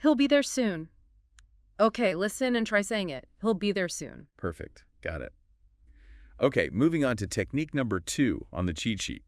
he'll be there soon. Okay, listen and try saying it. He'll be there soon. Perfect. Got it. Okay, moving on to technique number 2 on the cheat sheet.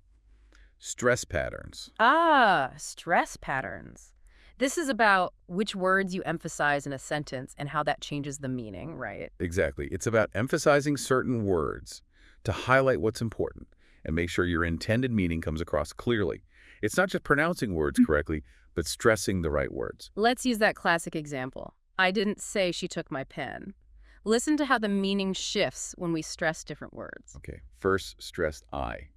Stress patterns. Ah, stress patterns. This is about which words you emphasize in a sentence and how that changes the meaning, right? Exactly. It's about emphasizing certain words to highlight what's important and make sure your intended meaning comes across clearly. It's not just pronouncing words correctly, but stressing the right words. Let's use that classic example. I didn't say she took my pen. Listen to how the meaning shifts when we stress different words. Okay, first stressed I.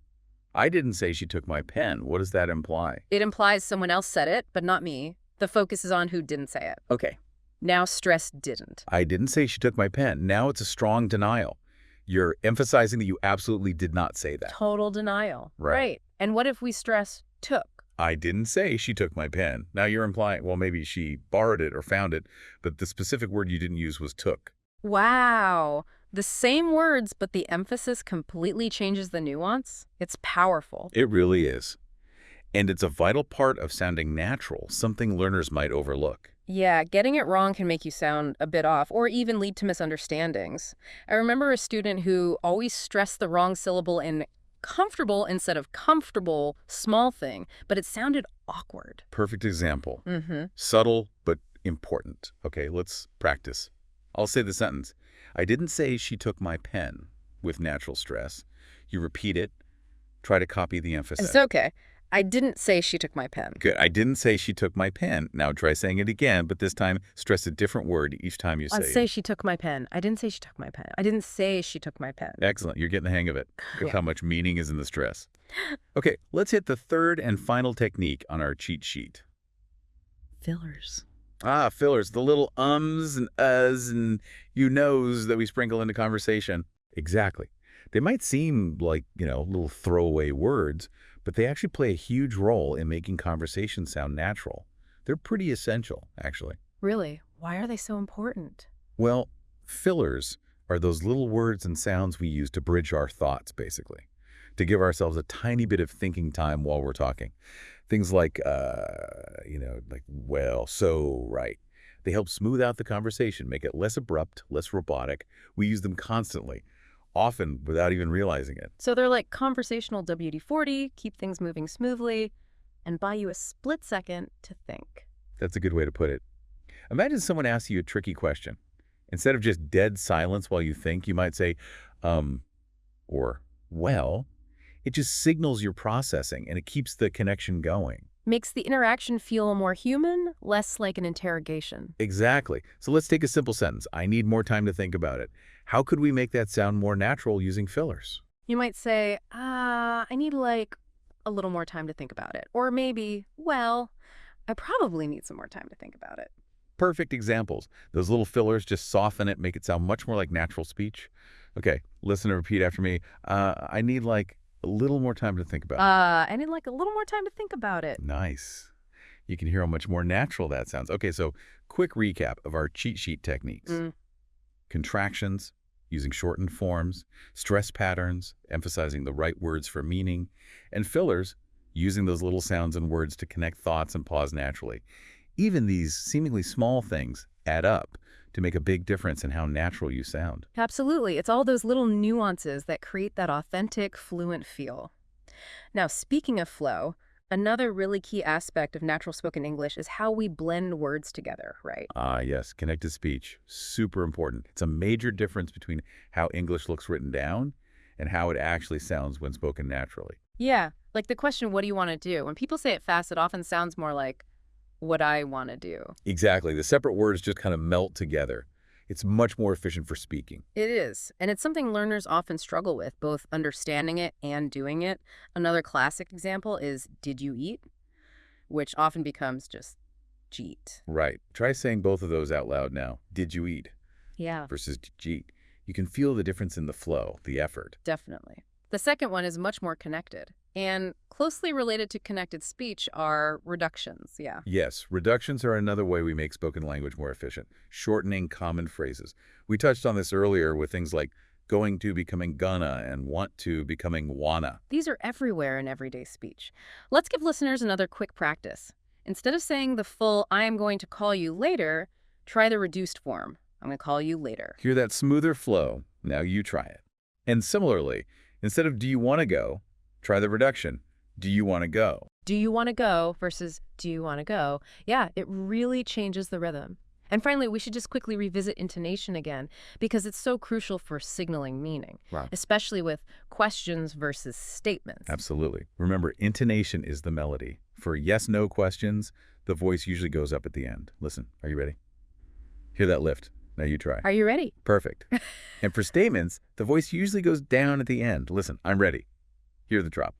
I didn't say she took my pen. What does that imply? It implies someone else said it, but not me. The focus is on who didn't say it. Okay. Now stress didn't. I didn't say she took my pen. Now it's a strong denial. You're emphasizing that you absolutely did not say that. Total denial. Right. And what if we stress took? I didn't say she took my pen. Now you're implying, well, maybe she borrowed it or found it, but the specific word you didn't use was took. Wow. The same words, but the emphasis completely changes the nuance. It's powerful. It really is. And it's a vital part of sounding natural, something learners might overlook. Yeah, getting it wrong can make you sound a bit off or even lead to misunderstandings. I remember a student who always stressed the wrong syllable in comfortable instead of comfortable, small thing, but it sounded awkward. Perfect example. Mm-hmm. Subtle, but important. Okay, let's practice. I'll say the sentence. I didn't say she took my pen with natural stress. You repeat it. Try to copy the emphasis. It's okay. I didn't say she took my pen. Good. I didn't say she took my pen. Now try saying it again, but this time stress a different word each time you say I'll it. say she took my pen. I didn't say she took my pen. I didn't say she took my pen. Excellent. You're getting the hang of it. Look Yeah. how much meaning is in the stress. Okay, let's hit the third and final technique on our cheat sheet. Fillers. Ah, fillers, the little ums and uhs and you knows that we sprinkle into conversation. Exactly. They might seem like, little throwaway words, but they actually play a huge role in making conversation sound natural. They're pretty essential, actually. Really? Why are they so important? Well, fillers are those little words and sounds we use to bridge our thoughts, basically, to give ourselves a tiny bit of thinking time while we're talking. Things like, well, so, right. They help smooth out the conversation, make it less abrupt, less robotic. We use them constantly, often without even realizing it. So they're like conversational WD-40, keep things moving smoothly, and buy you a split second to think. That's a good way to put it. Imagine someone asks you a tricky question. Instead of just dead silence while you think, you might say, or, well. It just signals you're processing, and it keeps the connection going. Makes the interaction feel more human, less like an interrogation. Exactly. So let's take a simple sentence. I need more time to think about it. How could we make that sound more natural using fillers? You might say, I need like a little more time to think about it. Or maybe, well, I probably need some more time to think about it. Perfect examples. Those little fillers just soften it, make it sound much more like natural speech. Okay, listen and repeat after me. I need like a little more time to think about it. I need like a little more time to think about it. Nice. You can hear how much more natural that sounds. Okay, so quick recap of our cheat sheet techniques. Contractions, using shortened forms, stress patterns, emphasizing the right words for meaning, and fillers, using those little sounds and words to connect thoughts and pause naturally. Even these seemingly small things add up to make a big difference in how natural you sound. Absolutely. It's all those little nuances that create that authentic, fluent feel. Now, speaking of flow, another really key aspect of natural spoken English is how we blend words together, right? Ah, yes, connected speech, super important. It's a major difference between how English looks written down and how it actually sounds when spoken naturally. Yeah, like the question, what do you want to do? When people say it fast, it often sounds more like, what I want to do. Exactly. The separate words just kind of melt together. It's much more efficient for speaking. It is, and it's something learners often struggle with, both understanding it and doing it. Another classic example is, did you eat? Which often becomes just jeet. Right. Try saying both of those out loud now. Did you eat? Yeah, Versus jeet. You can feel the difference in the flow, the effort. definitely. The second one is much more connected, and closely related to connected speech are reductions, yeah. Yes, reductions are another way we make spoken language more efficient, shortening common phrases. We touched on this earlier with things like going to becoming gonna and want to becoming wanna. These are everywhere in everyday speech. Let's give listeners another quick practice. Instead of saying the full, I am going to call you later, try the reduced form. I'm going to call you later. Hear that smoother flow? Now you try it. And similarly, instead of do you want to go, try the reduction. Do you want to go? Do you want to go versus do you want to go? Yeah, it really changes the rhythm. And finally, we should just quickly revisit intonation again, because it's so crucial for signaling meaning, Wow. especially with questions versus statements. Absolutely. Remember, intonation is the melody. For yes-no questions, the voice usually goes up at the end. Listen, are you ready? Hear that lift. Now you try. Are you ready? Perfect. And for statements, the voice usually goes down at the end. Listen, I'm ready. Hear the drop.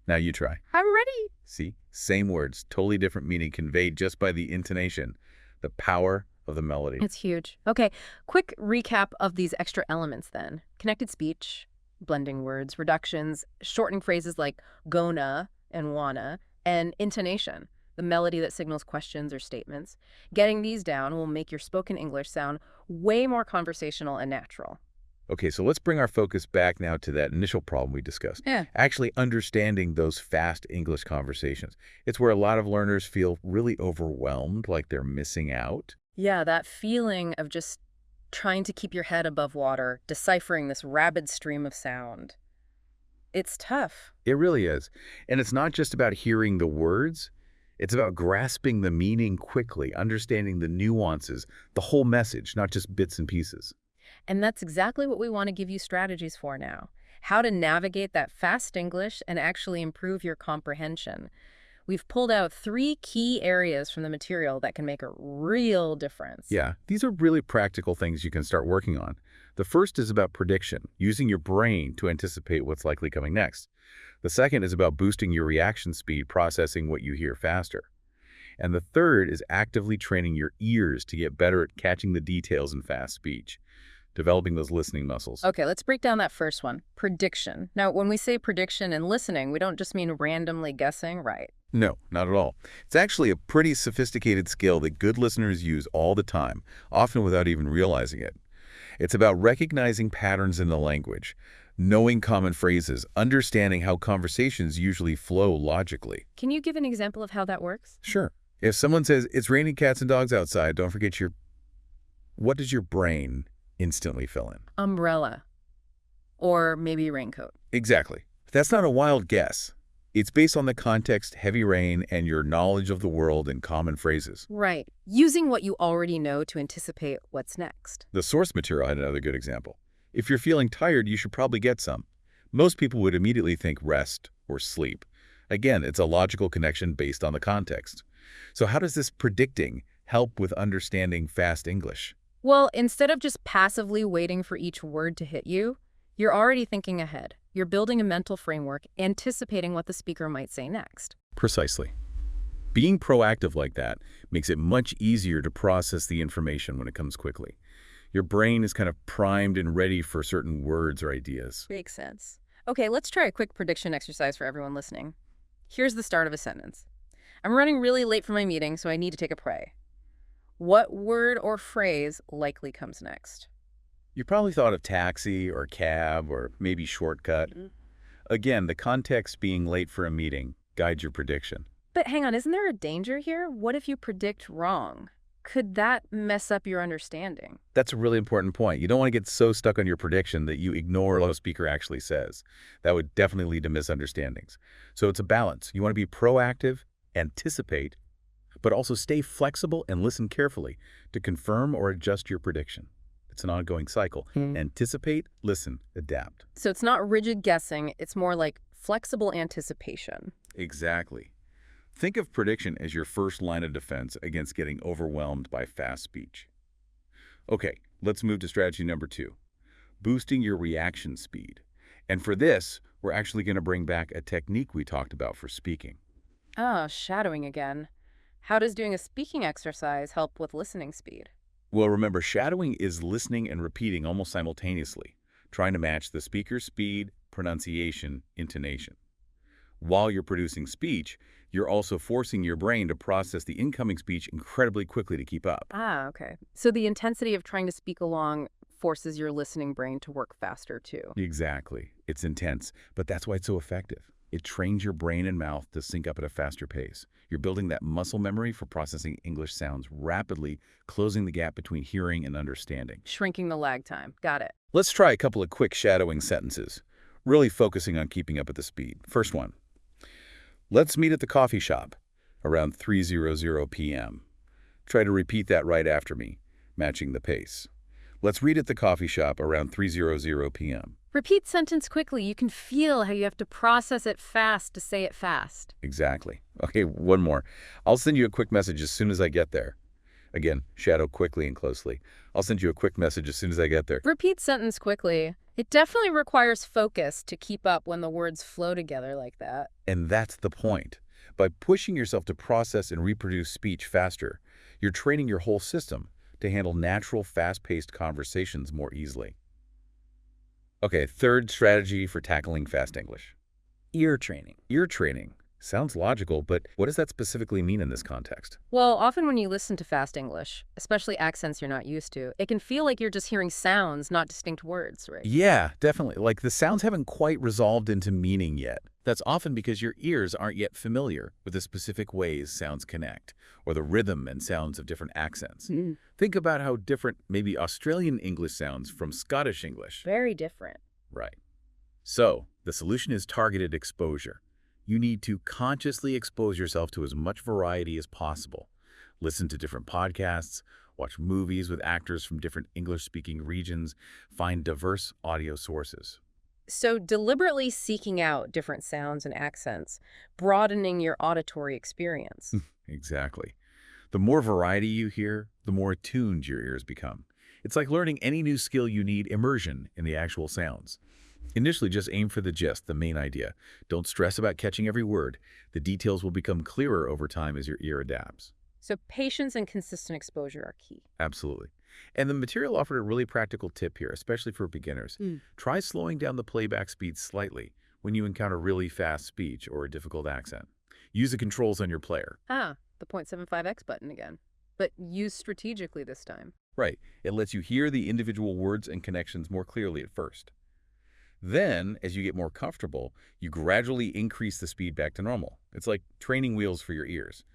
Now you try. I'm ready. See? Same words, totally different meaning conveyed just by the intonation. The power of the melody. It's huge. Okay, quick recap of these extra elements then. Connected speech, blending words, reductions, shortening phrases like gonna and wanna, and intonation, the melody that signals questions or statements. Getting these down will make your spoken English sound way more conversational and natural. Okay, so let's bring our focus back now to that initial problem we discussed. Yeah. Actually understanding those fast English conversations. It's where a lot of learners feel really overwhelmed, like they're missing out. Yeah, that feeling of just trying to keep your head above water, deciphering this rapid stream of sound. It's tough. It really is. And it's not just about hearing the words. It's about grasping the meaning quickly, understanding the nuances, the whole message, not just bits and pieces. And that's exactly what we want to give you strategies for now. How to navigate that fast English and actually improve your comprehension. We've pulled out 3 key areas from the material that can make a real difference. Yeah, these are really practical things you can start working on. The first is about prediction, using your brain to anticipate what's likely coming next. The second is about boosting your reaction speed, processing what you hear faster. And the third is actively training your ears to get better at catching the details in fast speech, developing those listening muscles. Okay, let's break down that first one, prediction. Now, when we say prediction and listening, we don't just mean randomly guessing, right? No, not at all. It's actually a pretty sophisticated skill that good listeners use all the time, often without even realizing it. It's about recognizing patterns in the language, knowing common phrases, understanding how conversations usually flow logically. Can you give an example of how that works? Sure. If someone says, "It's raining cats and dogs outside, don't forget your..." What does your brain instantly fill in? Umbrella. Or maybe raincoat. Exactly. That's not a wild guess. It's based on the context, heavy rain, and your knowledge of the world and common phrases. Right. Using what you already know to anticipate what's next. The source material had another good example. If you're feeling tired, you should probably get some. Most people would immediately think rest or sleep. Again, it's a logical connection based on the context. So how does this predicting help with understanding fast English? Well, instead of just passively waiting for each word to hit you, you're already thinking ahead. You're building a mental framework, anticipating what the speaker might say next. Precisely. Being proactive like that makes it much easier to process the information when it comes quickly. Your brain is kind of primed and ready for certain words or ideas. Makes sense. Okay, let's try a quick prediction exercise for everyone listening. Here's the start of a sentence. I'm running really late for my meeting, so I need to take a pray. What word or phrase likely comes next? You probably thought of taxi or cab or maybe shortcut. Again, the context being late for a meeting guides your prediction. But hang on, isn't there a danger here? What if you predict wrong? Could that mess up your understanding? That's a really important point. You don't want to get so stuck on your prediction that you ignore what the speaker actually says. That would definitely lead to misunderstandings. So it's a balance. You want to be proactive, anticipate, but also stay flexible and listen carefully to confirm or adjust your prediction. It's an ongoing cycle. Anticipate, listen, adapt. So it's not rigid guessing, it's more like flexible anticipation. Exactly. Think of prediction as your first line of defense against getting overwhelmed by fast speech. Okay, let's move to strategy number 2, boosting your reaction speed. And for this, we're actually going to bring back a technique we talked about for speaking. Ah, shadowing again. How does doing a speaking exercise help with listening speed? Well, remember, shadowing is listening and repeating almost simultaneously, trying to match the speaker's speed, pronunciation, intonation. While you're producing speech, you're also forcing your brain to process the incoming speech incredibly quickly to keep up. Ah, okay. So the intensity of trying to speak along forces your listening brain to work faster too. Exactly. It's intense, but that's why it's so effective. It trains your brain and mouth to sync up at a faster pace. You're building that muscle memory for processing English sounds rapidly, closing the gap between hearing and understanding. Shrinking the lag time. Got it. Let's try a couple of quick shadowing sentences, really focusing on keeping up at the speed. First one. Let's meet at the coffee shop around 3:00 p.m. Try to repeat that right after me, matching the pace. Let's read at the coffee shop around 3:00 p.m. Repeat sentence quickly. You can feel how you have to process it fast to say it fast. Exactly. Okay, one more. I'll send you a quick message as soon as I get there. Again, shadow quickly and closely. I'll send you a quick message as soon as I get there. Repeat sentence quickly. It definitely requires focus to keep up when the words flow together like that. And that's the point. By pushing yourself to process and reproduce speech faster, you're training your whole system to handle natural, fast-paced conversations more easily. Okay, third strategy for tackling fast English. Ear training. Ear training. Sounds logical, but what does that specifically mean in this context? Well, often when you listen to fast English, especially accents you're not used to, it can feel like you're just hearing sounds, not distinct words, right? Yeah, definitely. Like the sounds haven't quite resolved into meaning yet. That's often because your ears aren't yet familiar with the specific ways sounds connect, or the rhythm and sounds of different accents. Think about how different maybe Australian English sounds from Scottish English. Very different. Right. So, the solution is targeted exposure. You need to consciously expose yourself to as much variety as possible. Listen to different podcasts, watch movies with actors from different English-speaking regions, find diverse audio sources. So deliberately seeking out different sounds and accents, broadening your auditory experience. Exactly. The more variety you hear, the more attuned your ears become. It's like learning any new skill. You need immersion in the actual sounds. Initially, just aim for the gist, the main idea. Don't stress about catching every word. The details will become clearer over time as your ear adapts. So patience and consistent exposure are key. Absolutely. And the material offered a really practical tip here, especially for beginners. Try slowing down the playback speed slightly when you encounter really fast speech or a difficult accent. Use the controls on your player. Ah, the 0.75x button again. But use strategically this time. Right. It lets you hear the individual words and connections more clearly at first. Then, as you get more comfortable, you gradually increase the speed back to normal. It's like training wheels for your ears.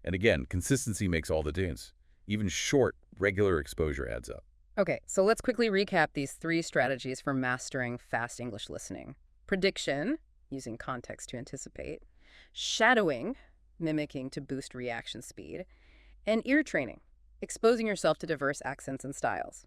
And again, consistency makes all the difference. Even short, regular exposure adds up. Okay, so let's quickly recap these 3 strategies for mastering fast English listening. Prediction, using context to anticipate. Shadowing, mimicking to boost reaction speed. And ear training, exposing yourself to diverse accents and styles.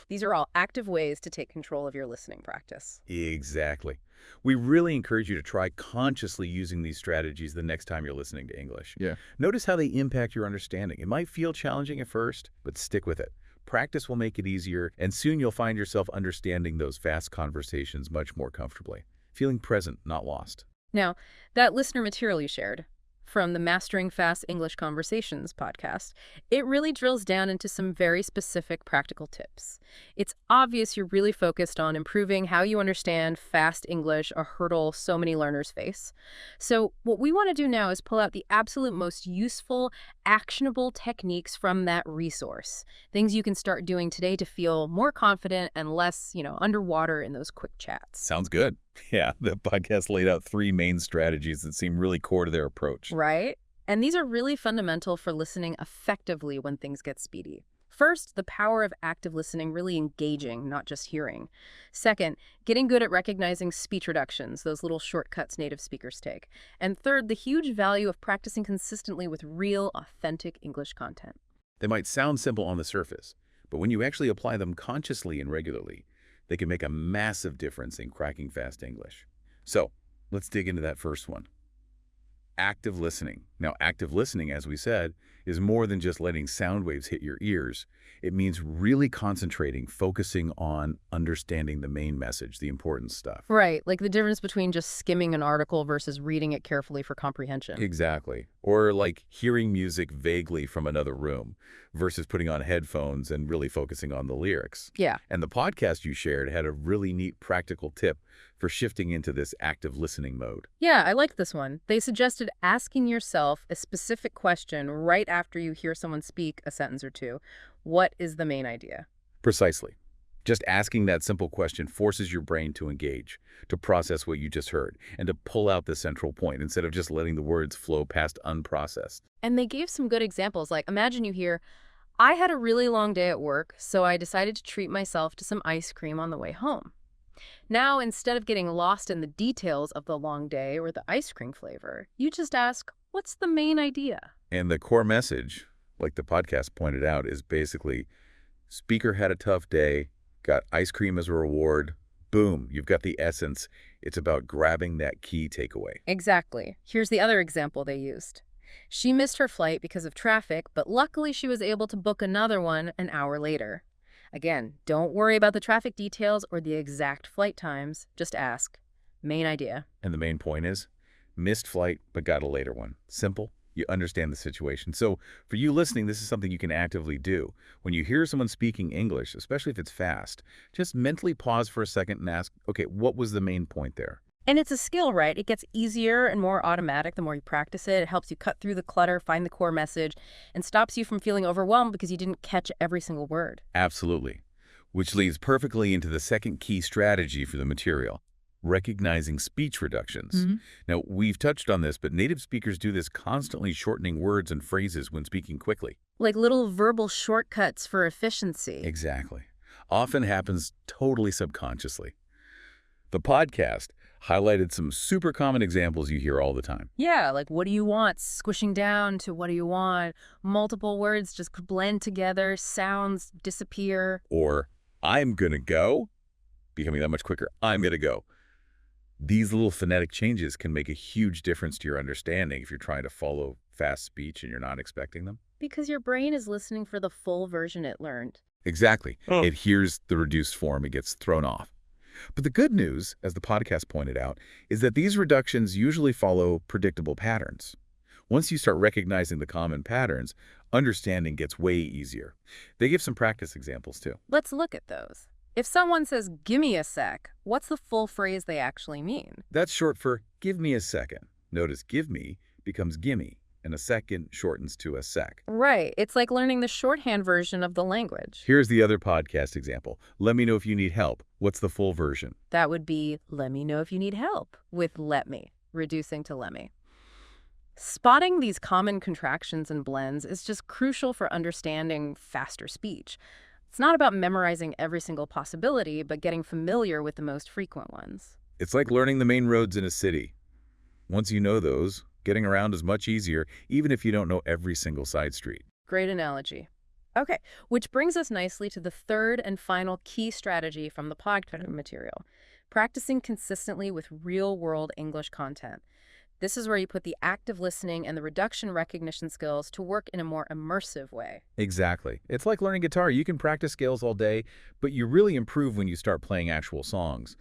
These are all active ways to take control of your listening practice. Exactly. We really encourage you to try consciously using these strategies the next time you're listening to English. Yeah. Notice how they impact your understanding. It might feel challenging at first, but stick with it. Practice will make it easier, and soon you'll find yourself understanding those fast conversations much more comfortably. Feeling present, not lost. Now, that listener material you shared from the Mastering Fast English Conversations podcast, it really drills down into some very specific practical tips. It's obvious you're really focused on improving how you understand fast English, a hurdle so many learners face. So what we want to do now is pull out the absolute most useful, actionable techniques from that resource. Things you can start doing today to feel more confident and less, underwater in those quick chats. Sounds good. Yeah, the podcast laid out 3 main strategies that seem really core to their approach. Right? And these are really fundamental for listening effectively when things get speedy. First, the power of active listening, really engaging, not just hearing. Second, getting good at recognizing speech reductions, those little shortcuts native speakers take. And third, the huge value of practicing consistently with real, authentic English content. They might sound simple on the surface, but when you actually apply them consciously and regularly, they can make a massive difference in cracking fast English. So, let's dig into that first one. Active listening. Now, active listening, as we said, is more than just letting sound waves hit your ears. It means really concentrating, focusing on understanding the main message, the important stuff. Right, like the difference between just skimming an article versus reading it carefully for comprehension. Exactly. Or like hearing music vaguely from another room versus putting on headphones and really focusing on the lyrics. Yeah. And the podcast you shared had a really neat practical tip for shifting into this active listening mode. Yeah, I like this one. They suggested asking yourself a specific question right after you hear someone speak a sentence or two. What is the main idea? Precisely. Just asking that simple question forces your brain to engage, to process what you just heard, and to pull out the central point instead of just letting the words flow past unprocessed. And they gave some good examples, like imagine you hear, I had a really long day at work, so I decided to treat myself to some ice cream on the way home. Now, instead of getting lost in the details of the long day or the ice cream flavor, you just ask, what's the main idea? And the core message, like the podcast pointed out, is basically, speaker had a tough day, got ice cream as a reward, boom, you've got the essence. It's about grabbing that key takeaway. Exactly. Here's the other example they used. She missed her flight because of traffic, but luckily she was able to book another one an hour later. Again, don't worry about the traffic details or the exact flight times. Just ask. Main idea. And the main point is, missed flight, but got a later one. Simple. You understand the situation. So for you listening, this is something you can actively do. When you hear someone speaking English, especially if it's fast, just mentally pause for a second and ask, okay, what was the main point there? And it's a skill, right? It gets easier and more automatic the more you practice it. It helps you cut through the clutter, find the core message, and stops you from feeling overwhelmed because you didn't catch every single word. Absolutely. Which leads perfectly into the second key strategy for the material, recognizing speech reductions. Now, we've touched on this, but native speakers do this constantly shortening words and phrases when speaking quickly. Like little verbal shortcuts for efficiency. Exactly. Often happens totally subconsciously. The podcast Highlighted some super common examples you hear all the time. Yeah, like what do you want? Squishing down to what do you want? Multiple words just blend together, sounds disappear. Or, I'm gonna go, becoming that much quicker, I'm gonna go. These little phonetic changes can make a huge difference to your understanding if you're trying to follow fast speech and you're not expecting them. Because your brain is listening for the full version it learned. Exactly. It hears the reduced form, it gets thrown off. But the good news, as the podcast pointed out, is that these reductions usually follow predictable patterns. Once you start recognizing the common patterns, understanding gets way easier. They give some practice examples too. Let's look at those. If someone says, "Gimme a sec," what's the full phrase they actually mean? That's short for give me a second. Notice give me becomes gimme, and a second shortens to a sec. Right. It's like learning the shorthand version of the language. Here's the other podcast example. Let me know if you need help. What's the full version? That would be, "Let me know if you need help," with "let me," reducing to "let me." Spotting these common contractions and blends is just crucial for understanding faster speech. It's not about memorizing every single possibility, but getting familiar with the most frequent ones. It's like learning the main roads in a city. Once you know those, getting around is much easier, even if you don't know every single side street. Great analogy. Okay, which brings us nicely to the third and final key strategy from the podcast material, practicing consistently with real-world English content. This is where you put the active listening and the reduction recognition skills to work in a more immersive way. Exactly. It's like learning guitar. You can practice scales all day, but you really improve when you start playing actual songs.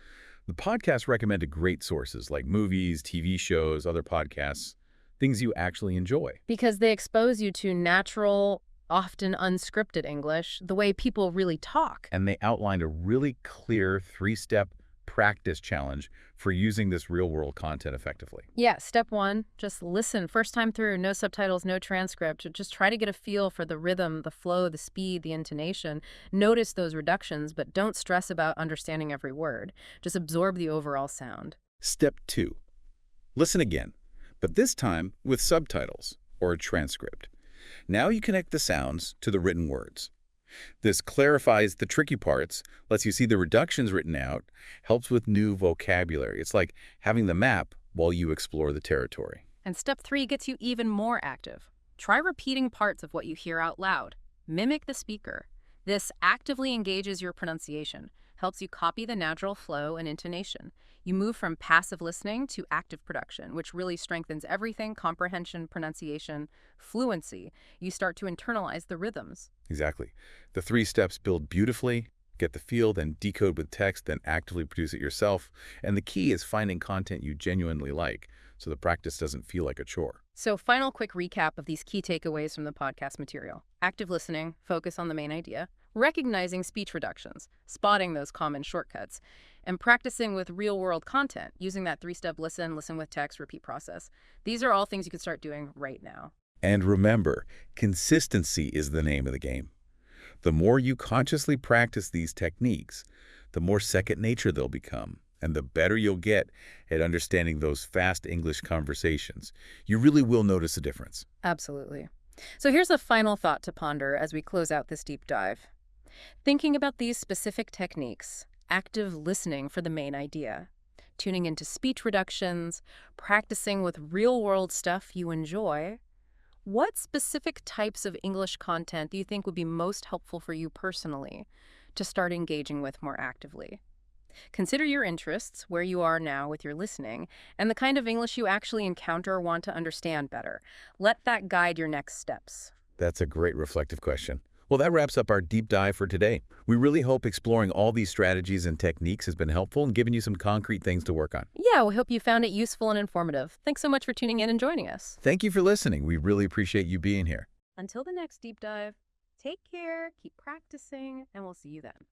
The podcast recommended great sources like movies, TV shows, other podcasts, things you actually enjoy. Because they expose you to natural, often unscripted English, the way people really talk. And they outlined a really clear 3-step practice challenge for using this real-world content effectively. Yeah, step 1, just listen. First time through, no subtitles, no transcript. Just try to get a feel for the rhythm, the flow, the speed, the intonation. Notice those reductions, but don't stress about understanding every word. Just absorb the overall sound. Step 2, listen again, but this time with subtitles or a transcript. Now you connect the sounds to the written words. This clarifies the tricky parts, lets you see the reductions written out, helps with new vocabulary. It's like having the map while you explore the territory. And step 3 gets you even more active. Try repeating parts of what you hear out loud. Mimic the speaker. This actively engages your pronunciation, helps you copy the natural flow and intonation. You move from passive listening to active production, which really strengthens everything: comprehension, pronunciation, fluency. You start to internalize the rhythms. Exactly. The 3 steps build beautifully, get the feel, then decode with text, then actively produce it yourself. And the key is finding content you genuinely like, so the practice doesn't feel like a chore. So, final quick recap of these key takeaways from the podcast material. Active listening, focus on the main idea, recognizing speech reductions, spotting those common shortcuts, and practicing with real-world content, using that 3-step listen, listen with text, repeat process. These are all things you can start doing right now. And remember, consistency is the name of the game. The more you consciously practice these techniques, the more second nature they'll become, and the better you'll get at understanding those fast English conversations. You really will notice a difference. Absolutely. So here's a final thought to ponder as we close out this deep dive. Thinking about these specific techniques, active listening for the main idea, tuning into speech reductions, practicing with real-world stuff you enjoy, what specific types of English content do you think would be most helpful for you personally to start engaging with more actively? Consider your interests, where you are now with your listening, and the kind of English you actually encounter or want to understand better. Let that guide your next steps. That's a great reflective question. Well, that wraps up our deep dive for today. We really hope exploring all these strategies and techniques has been helpful and given you some concrete things to work on. Yeah, we hope you found it useful and informative. Thanks so much for tuning in and joining us. Thank you for listening. We really appreciate you being here. Until the next deep dive, take care, keep practicing, and we'll see you then.